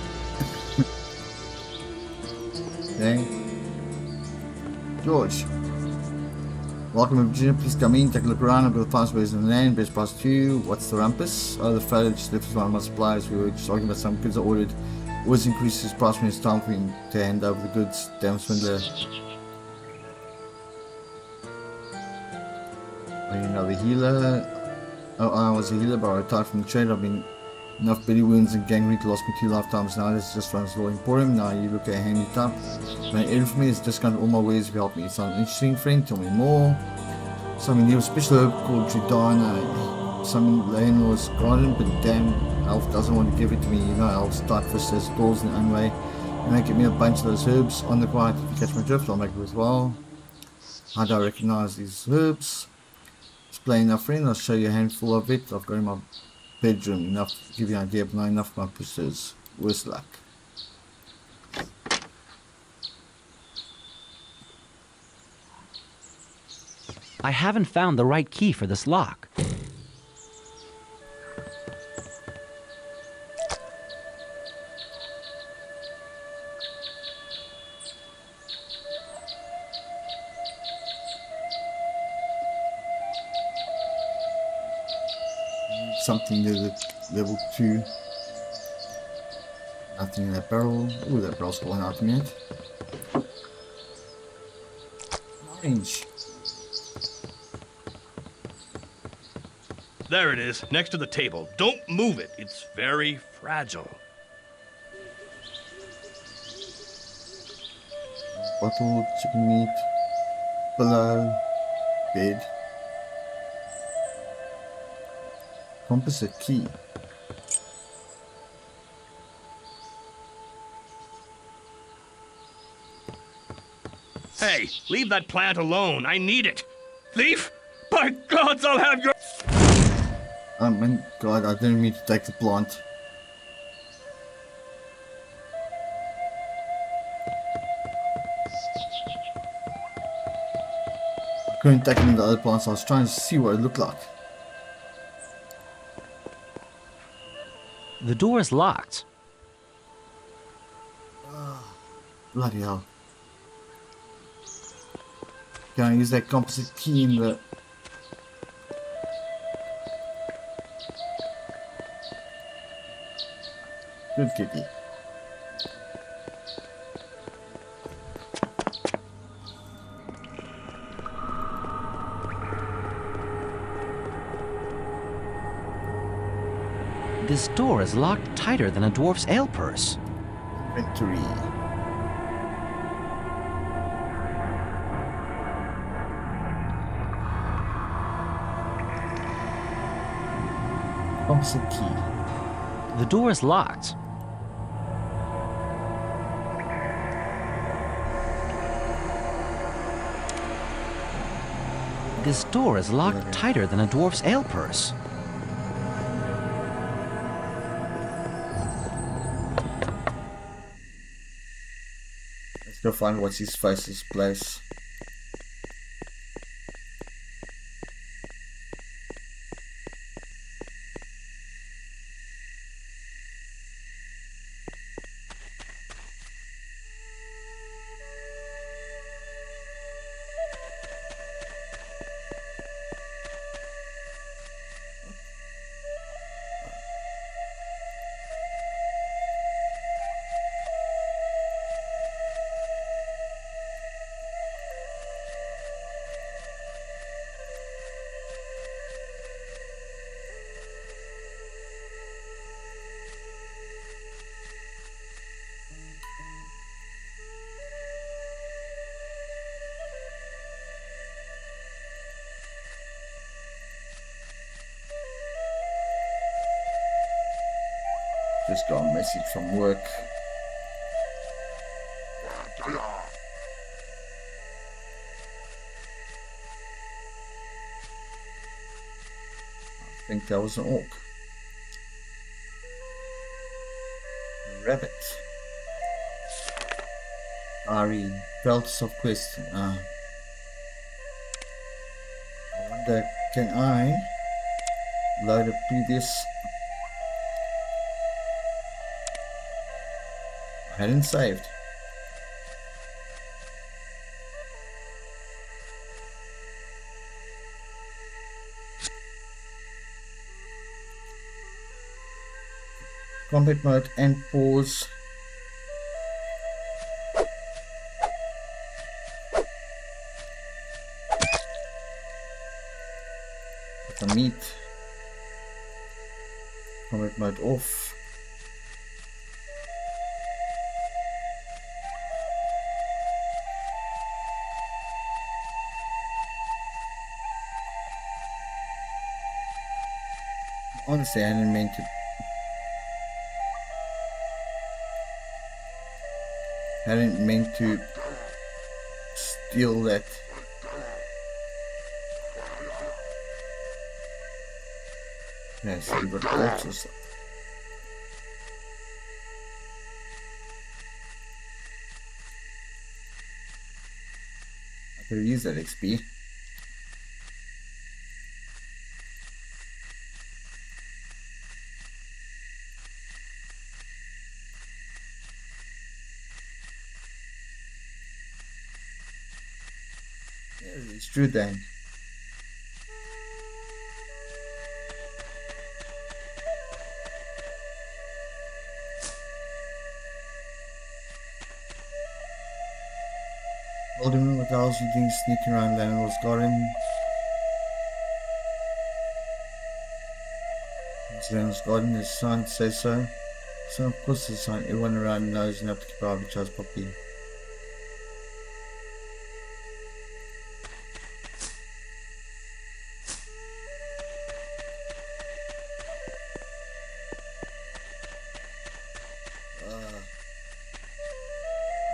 Okay. George. Welcome to Virginia. Please come in, take a look around. I've got the fast ways in the land. Best price to you. What's the rumpus? Oh, the fellow just left with one of my suppliers. We were just arguing about some goods I ordered. Always increases his price when it's time for him to hand over the goods. Damn swindler. Are you another healer? Oh, I was a healer, but I retired from the trade. I've been enough belly wounds and gangrene to last me 2 lifetimes now. This just runs low emporium. Now you look at a handy type. My aid for me is discounted all my ways if you help me. Sounds interesting, friend. Tell me more. Something new, special herb called Judana. Something landlord's garden, but damn, elf doesn't want to give it to me. You know, elves tight fists as doors in their own way. You know, get me a bunch of those herbs on the quiet. If you catch my drift, I'll make it worthwhile. How do I recognize these herbs? Explain enough, friend. I'll show you a handful of it. I've got in my bedroom. Enough to give you an idea, but not enough for my pursuers. Worse luck. I haven't found the right key for this lock. something to level 2. Nothing in that barrel. Ooh, that barrel's going out to me yet. Orange. There it is, next to the table. Don't move it. It's very fragile. Bottle, chicken meat, pillow, bed. Composite key. Hey, leave that plant alone. I need it. Thief! By gods, I'll have your... Oh my god, I didn't mean to take the plant. I couldn't take in the other plants, I was trying to see what it looked like. The door is locked. Bloody hell. Can I use that composite key in the... Good kitty. This door is locked tighter than a dwarf's ale purse. Inventory. Composite key. The door is locked. This door is locked tighter than a dwarf's ale purse. Let's go find what's his face's place. Just got a message from work. I think that was an orc. Rabbit. Ari, Belts of Quest. I wonder, can I load a previous... I hadn't saved. Combat mode and pause. The meat. Combat mode off. Honestly, I didn't mean to. I didn't mean to steal that. Yes, but also. I could use that XP. It's true then. Told him what else you think sneaking around Landlord's garden. Landlord's garden, his son says so. So of course his son, everyone around knows you have to keep out of each other's property.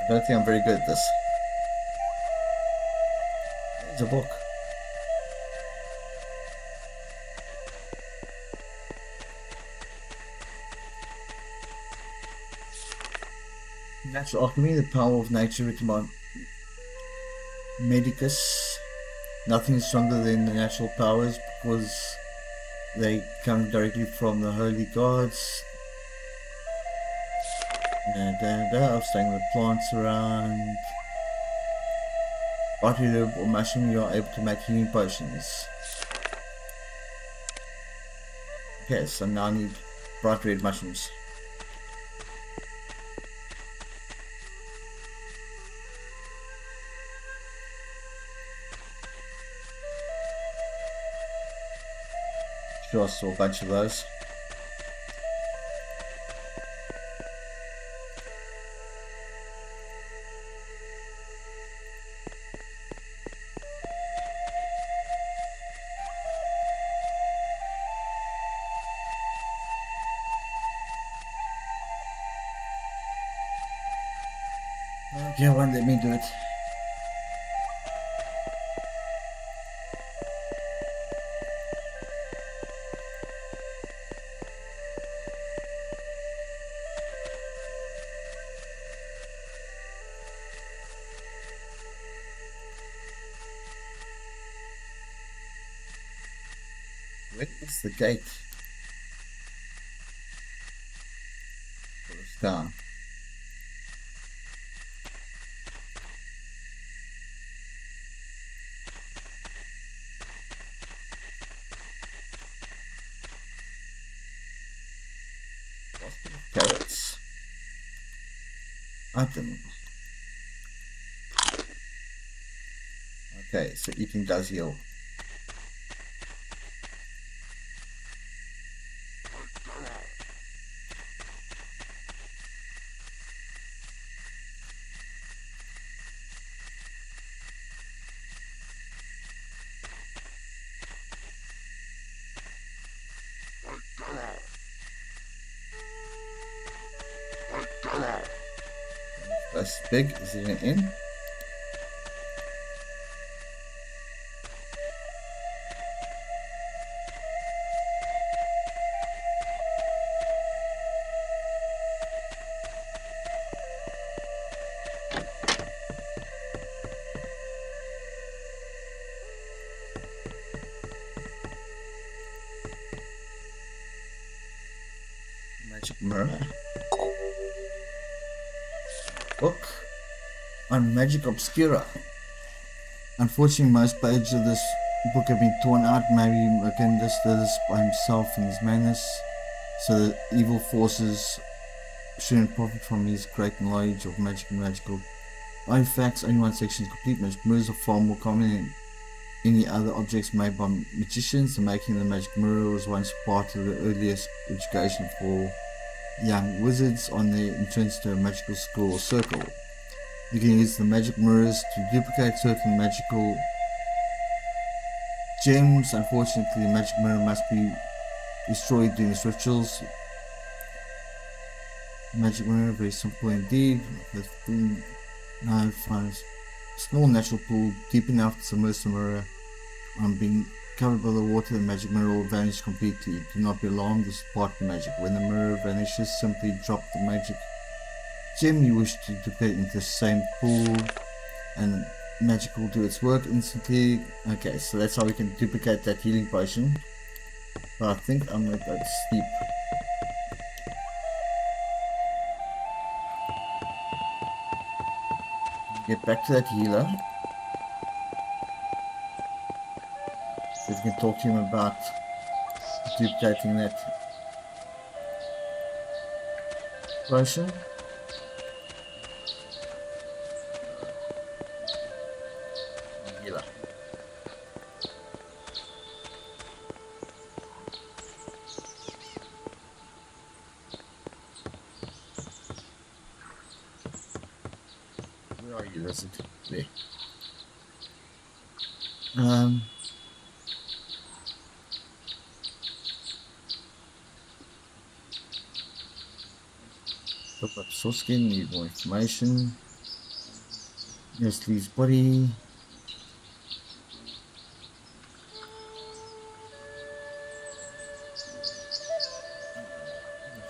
I don't think I'm very good at this. There's a book. Natural Alchemy, the power of nature, written by Medicus. Nothing is stronger than the natural powers because they come directly from the holy gods. I'm staying with plants around. Bright red herb or mushroom, you are able to make healing potions. Okay, so now I need bright red mushrooms. Sure, I saw a bunch of those. Okay, one, let me do it. Where is the gate? It's down. Carrots. Item. Okay, so eating does heal. That's big. Is it an inn? Magic mirror. Book on Magic Obscura. Unfortunately, most pages of this book have been torn out. Maybe Merkin just did this by himself in his madness, so that evil forces shouldn't profit from his great knowledge of magic and magical artifacts. Only one section is complete. Magic mirrors are far more common than any other objects made by magicians. The making of the magic mirror was once part of the earliest education for young wizards on their entrance to a magical school or circle. You can use the magic mirrors to duplicate certain magical gems. Unfortunately, the magic mirror must be destroyed during these rituals. Magic mirror, very simple indeed. Now find a small natural pool deep enough to submerge the mirror. On being covered by the water, the magic mirror will vanish completely. Do not be alarmed, this is part of the magic. When the mirror vanishes, simply drop the magic gem you wish to duplicate into the same pool and magic will do its work instantly. Okay, so that's how we can duplicate that healing potion. But I think I'm gonna go to sleep. Get back to that healer. So we can talk to him about duplicating that potion. Where are you, lizard? There. Look up source skin, need more information. Here's Lee's body.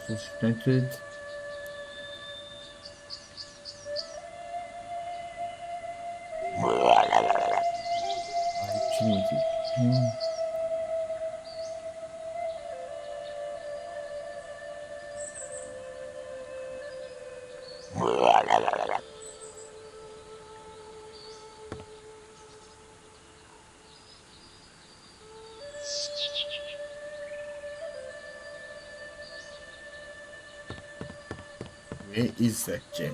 Suspended. Where is that gem?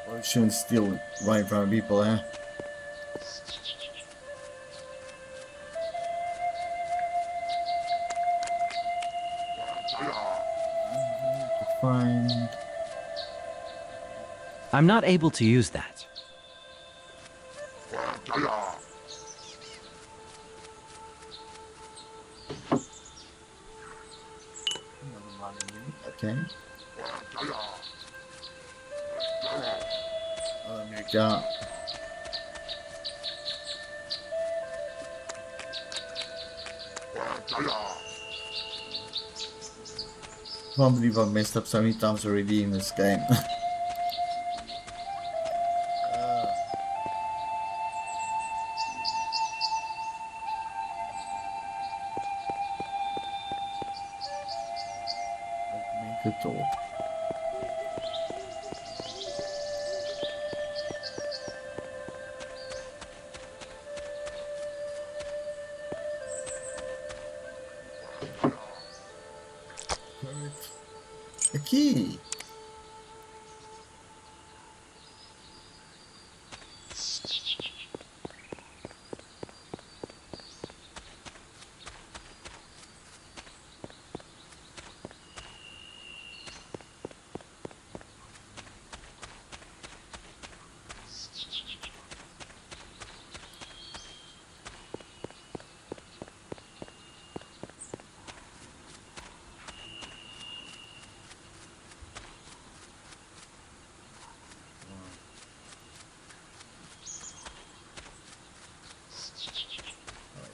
Well, it shouldn't steal right in front of people, eh? Find. I'm not able to use that. Okay. Oh, there we go. Can't believe I've messed up so many times already in this game. Make it all. A key.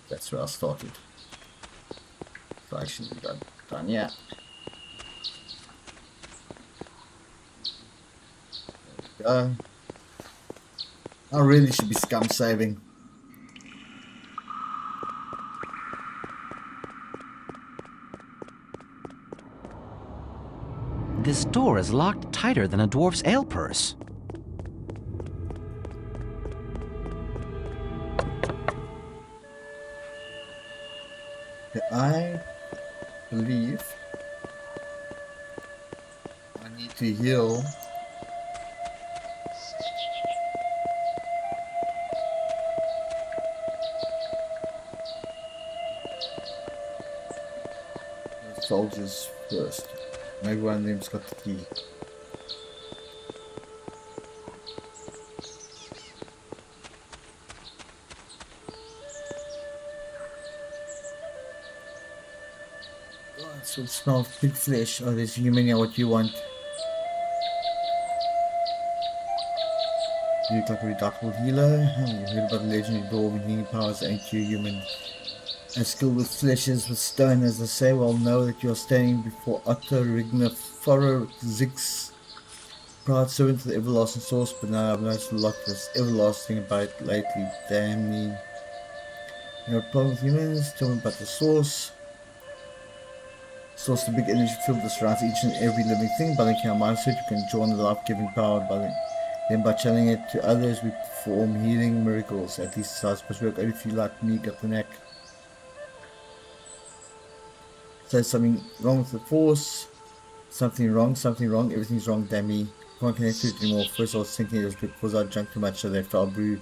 That's where I started. So I actually got done yet. There we go. I really should be scum saving. This door is locked tighter than a dwarf's ale purse. I believe I need to heal the soldiers first. Maybe one of them's got the key. So it smells pig flesh. Oh, there's human here. What you want? You look like a redoubtable healer. Oh, you heard about the legendary dwarven healing powers, ain't you, human? As skilled with flesh as with stone, as I say, well know that you are standing before Otto Rigner Furrow Zix, proud servant of the everlasting source, but now I've noticed a lot that's everlasting about it lately. Damn me. You have a problem with humans? Tell me about the source. Source the big energy field that surrounds each and every living thing. By linking our mindset, you can join the life-giving power. Then by channeling it to others, we perform healing miracles. At least it's supposed to work. Only if you like me got the knack. So something wrong with the force. Something wrong, everything's wrong, damn me. Can't connect to it anymore. First I was thinking it was because I drank too much, so they fell blue.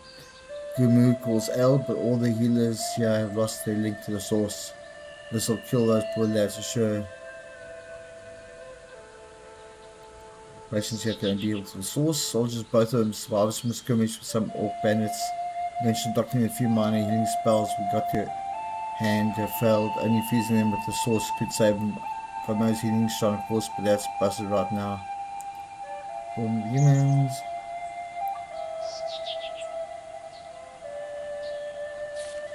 Gumu calls L, but all the healers here have lost their link to the source. This will kill those poor lads for sure. Patients here can deal with the source. Soldiers, both of them, survivors from a skirmish with some orc bandits. Mentioned doctoring a few minor healing spells we got to hand have failed. Only fusing them with the source could save them. Got no healing shot, of course, but that's busted right now. Form humans.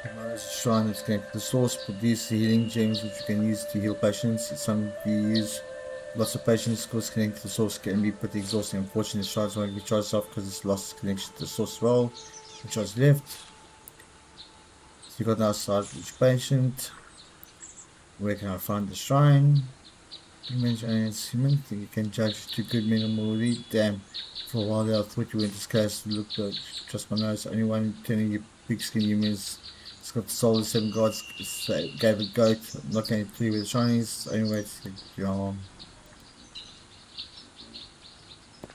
Tomorrow's shrine is connected to the source. Produce the healing gems which you can use to heal patients. It's something you use. Lots of patients, of course, connected to the source can be pretty exhausting. Unfortunately, the shrines won't be charged off because it's lost connection to the source as well. The charge left. So you got now start each patient. Where can I find the shrine? Image and it's human. Think you can judge two good men already. Damn. For a while there I thought you were in this case. Look, trust my nose. Only one turning you big skin humans. It's got the soul of the 7 gods. Gave a goat. I'm not going to tell you where the shrine is. Anyway, it's your arm.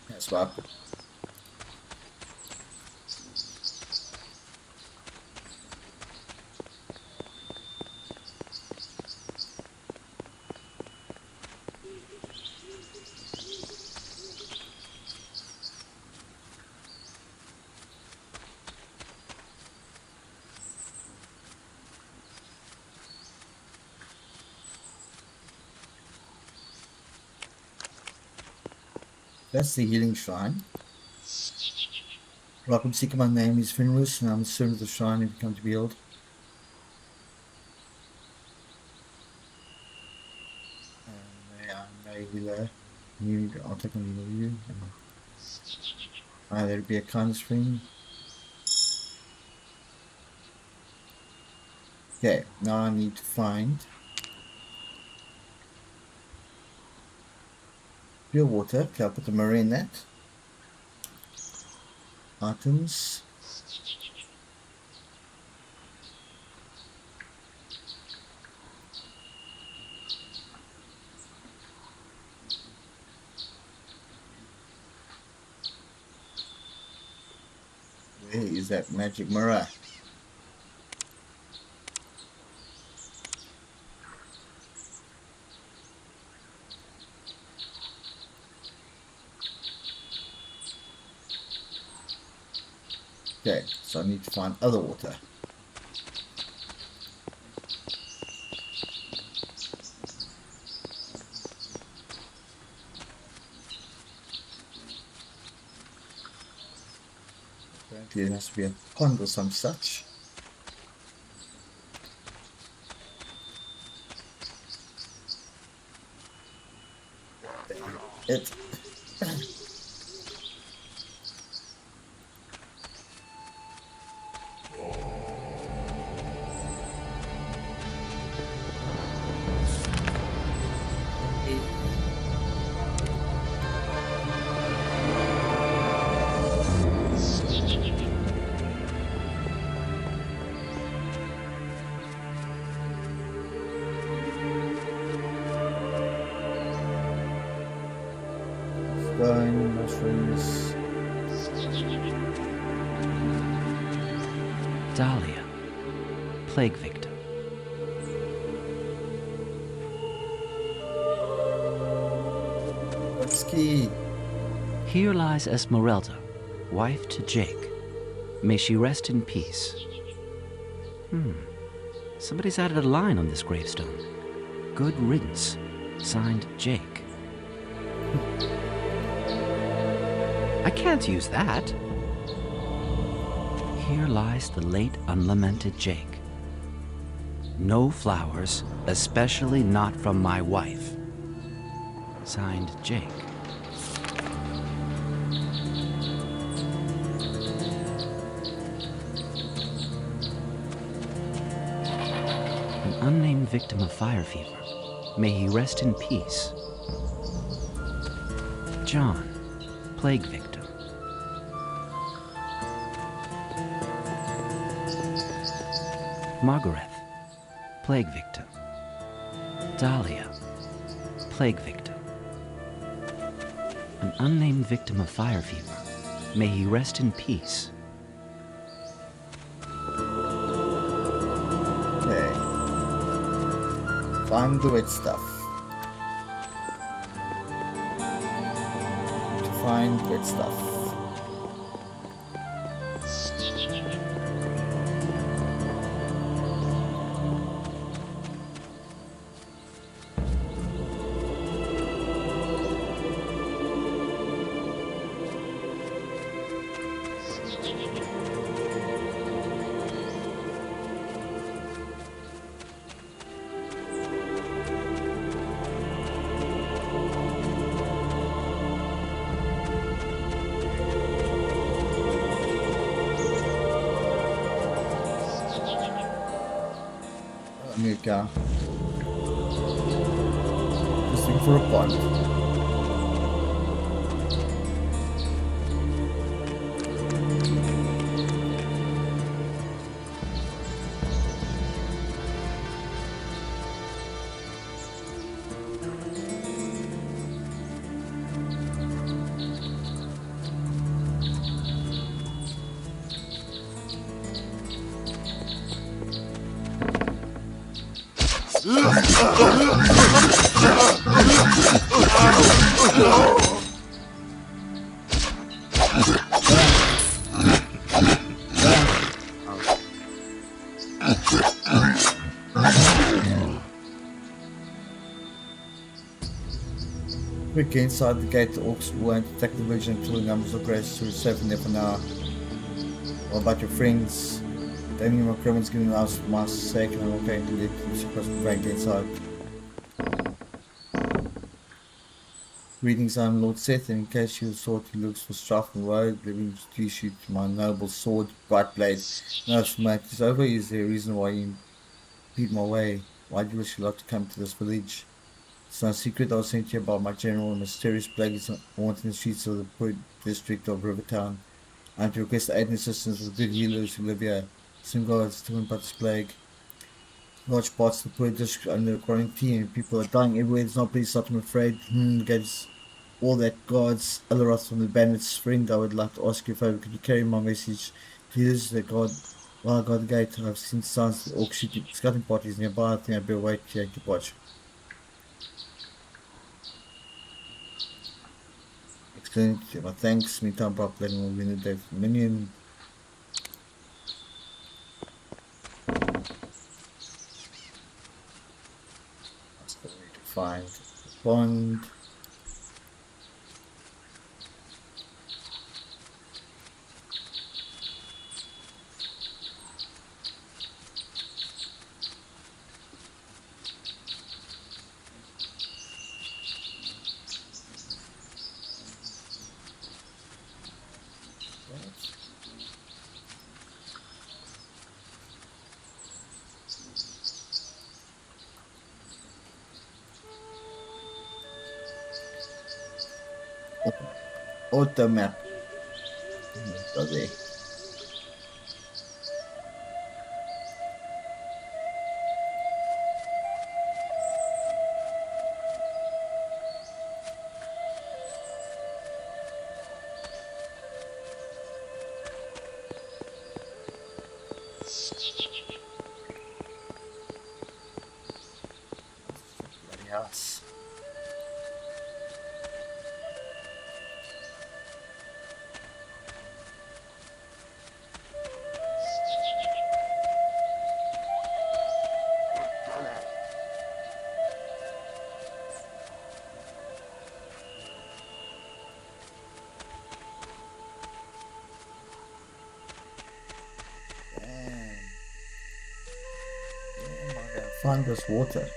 That's right. That's the healing shrine. Welcome, Seeker. My name is Finrus, and I'm a servant of the shrine if you come to be healed. No healer. I'll take on you. There'll be a kindness ring. Okay, now I need to find pure water. Okay, I'll put the marine in that. Items. Where is that magic mirror? Okay, so I need to find other water. Apparently there has to be a pond or some such. It. Mushrooms. Dahlia, plague victim. What's key? Here lies Esmeralda, wife to Jake. May she rest in peace. Somebody's added a line on this gravestone. Good riddance. Signed, Jake. I can't use that. Here lies the late unlamented Jake. No flowers, especially not from my wife. Signed, Jake. An unnamed victim of fire fever. May he rest in peace. John, plague victim. Margaret, plague victim. Dahlia, plague victim. An unnamed victim of fire fever. May he rest in peace. Okay. Find the wet stuff. To find wet stuff. America. Just looking for a pond. Quick inside the gate, the orcs won't attack the village until the numbers of grace to safe in there for now. What about your friends? Any more criminals giving us for my sake, and I'm okay to let you across the bank inside. Greetings, I'm Lord Seth, and in case you thought he looks for strife and woe, let me introduce you to my noble sword, bright blade. Now to make this over, is there a reason why you beat my way? Why do you wish you lot to come to this village? It's no secret I was sent here by my general, and mysterious plague is haunting the streets of the poor district of Rivertown. I am to request the aid and assistance of the good healers who live here. Some gods to combat this plague. Large parts of the poor district are under quarantine, and people are dying everywhere. There's no place up, I'm afraid. Against all that gods, Alaroth from the bandits' friend, I would like to ask you a favor. Could you carry my message? Please, the god, while I got the gate, I've seen signs of orc shooting scouting parties nearby. I think I'd better wait here to watch. Excellent, my thanks. Meantime, Bob, letting will win the day for Minion. That's the way to find the pond. Auto map. Go there. Bloody house. Find this water.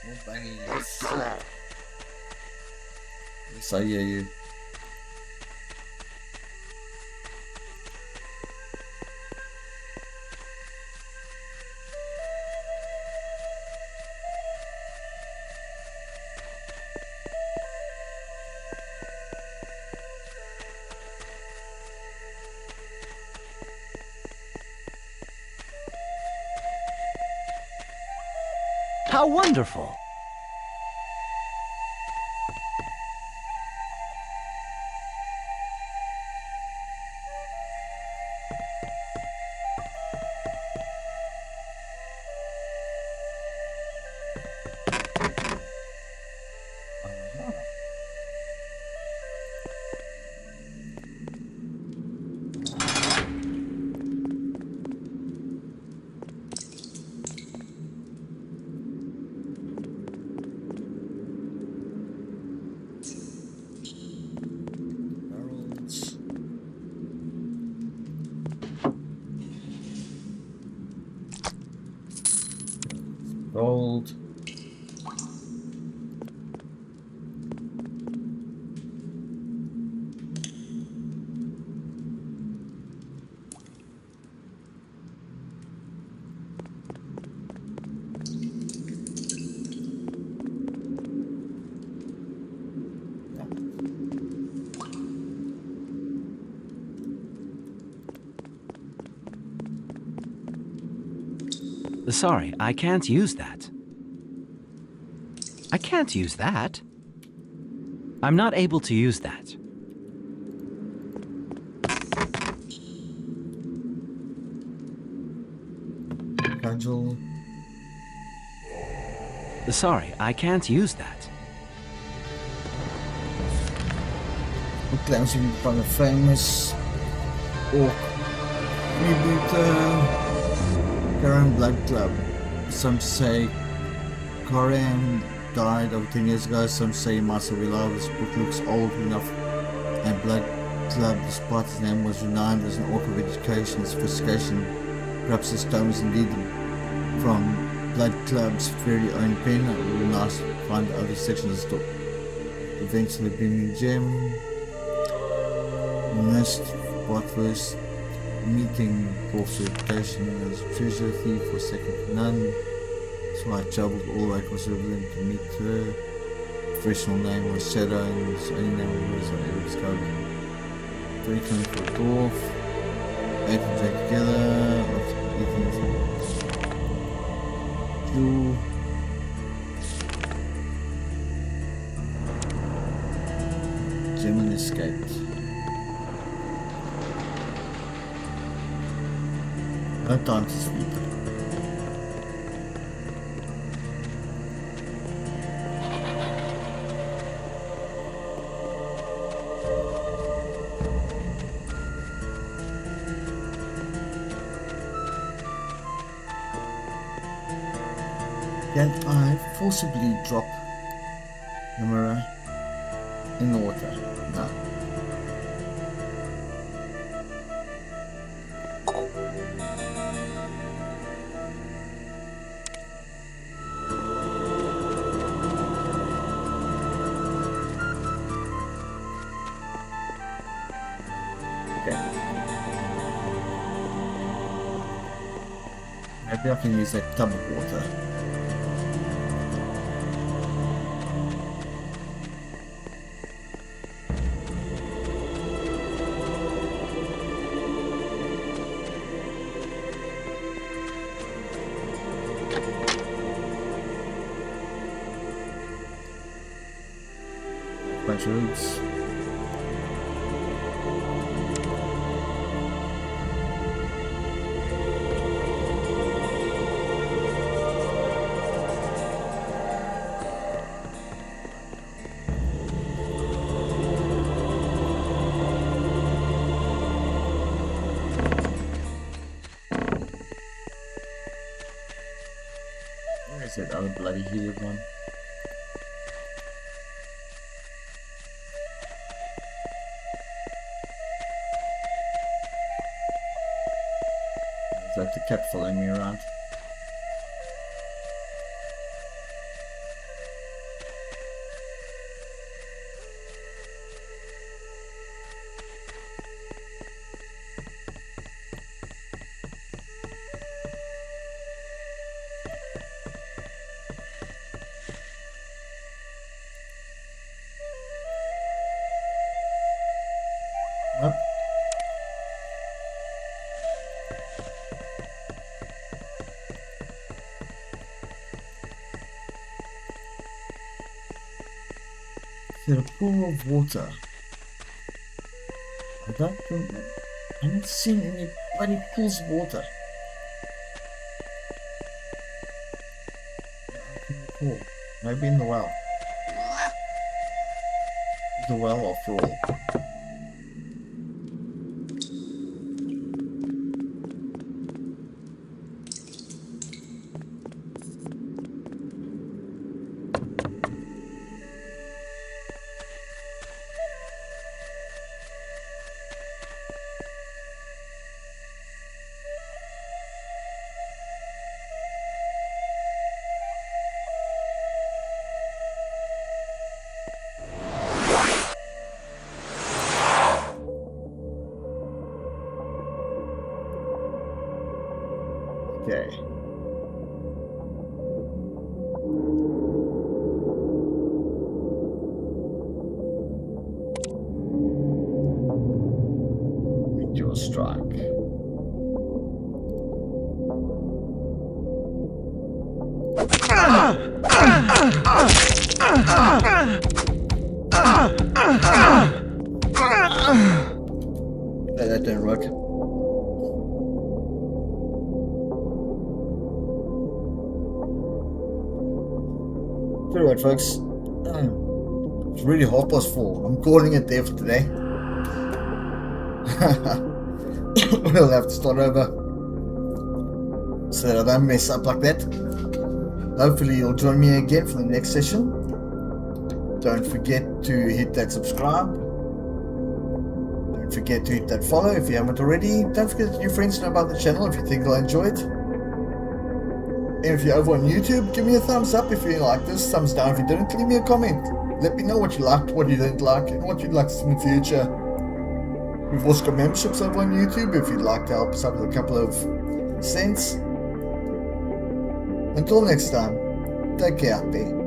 More bunnies. Yes, I hear you. How wonderful! Barrels. Gold. Sorry, I can't use that. I can't use that. I'm not able to use that. Cudgel. Sorry, I can't use that. It claims to be from a famous orc rebooter. Karen Blood Club. Some say Karen died over 10 years ago, some say he must have alive. This book looks old enough, and Blood Club, despite his name, was renowned as an orc of education and sophistication. Perhaps this stone is indeed from Blood Club's very own pen. It would be nice to find other sections of the eventually being gem. Missed what first meeting Wolf's reputation as a treasure thief was second to none. So I travelled all the way across the river to meet her. Professional name was Shadow and his only name was I ever discovered. 2024 dwarf. Ate and drank together. After eating Blue. Gemini escaped. No time to sleep. Can I forcibly drop the mirror in the water? No. Maybe I can use that tub of water. Bunch of roots. Where's that other bloody heated one? Is that the cat following me around? Up. To the pool of water. I don't think I haven't seen any bloody pools of water. Cool. Maybe in the well. The well after all. Okay. Meteor strike. That didn't work. Tell you what, folks, it's really 4:30. I'm calling it there for today. We'll have to start over so that I don't mess up like that. Hopefully you'll join me again for the next session. Don't forget to hit that subscribe. Don't forget to hit that follow if you haven't already. Don't forget to let your friends know about the channel if you think they'll enjoy it. And if you're over on YouTube, give me a thumbs up if you like this, thumbs down if you didn't, leave me a comment. Let me know what you liked, what you didn't like, and what you'd like to see in the future. We've also got memberships over on YouTube if you'd like to help us out with a couple of cents. Until next time, take care out there.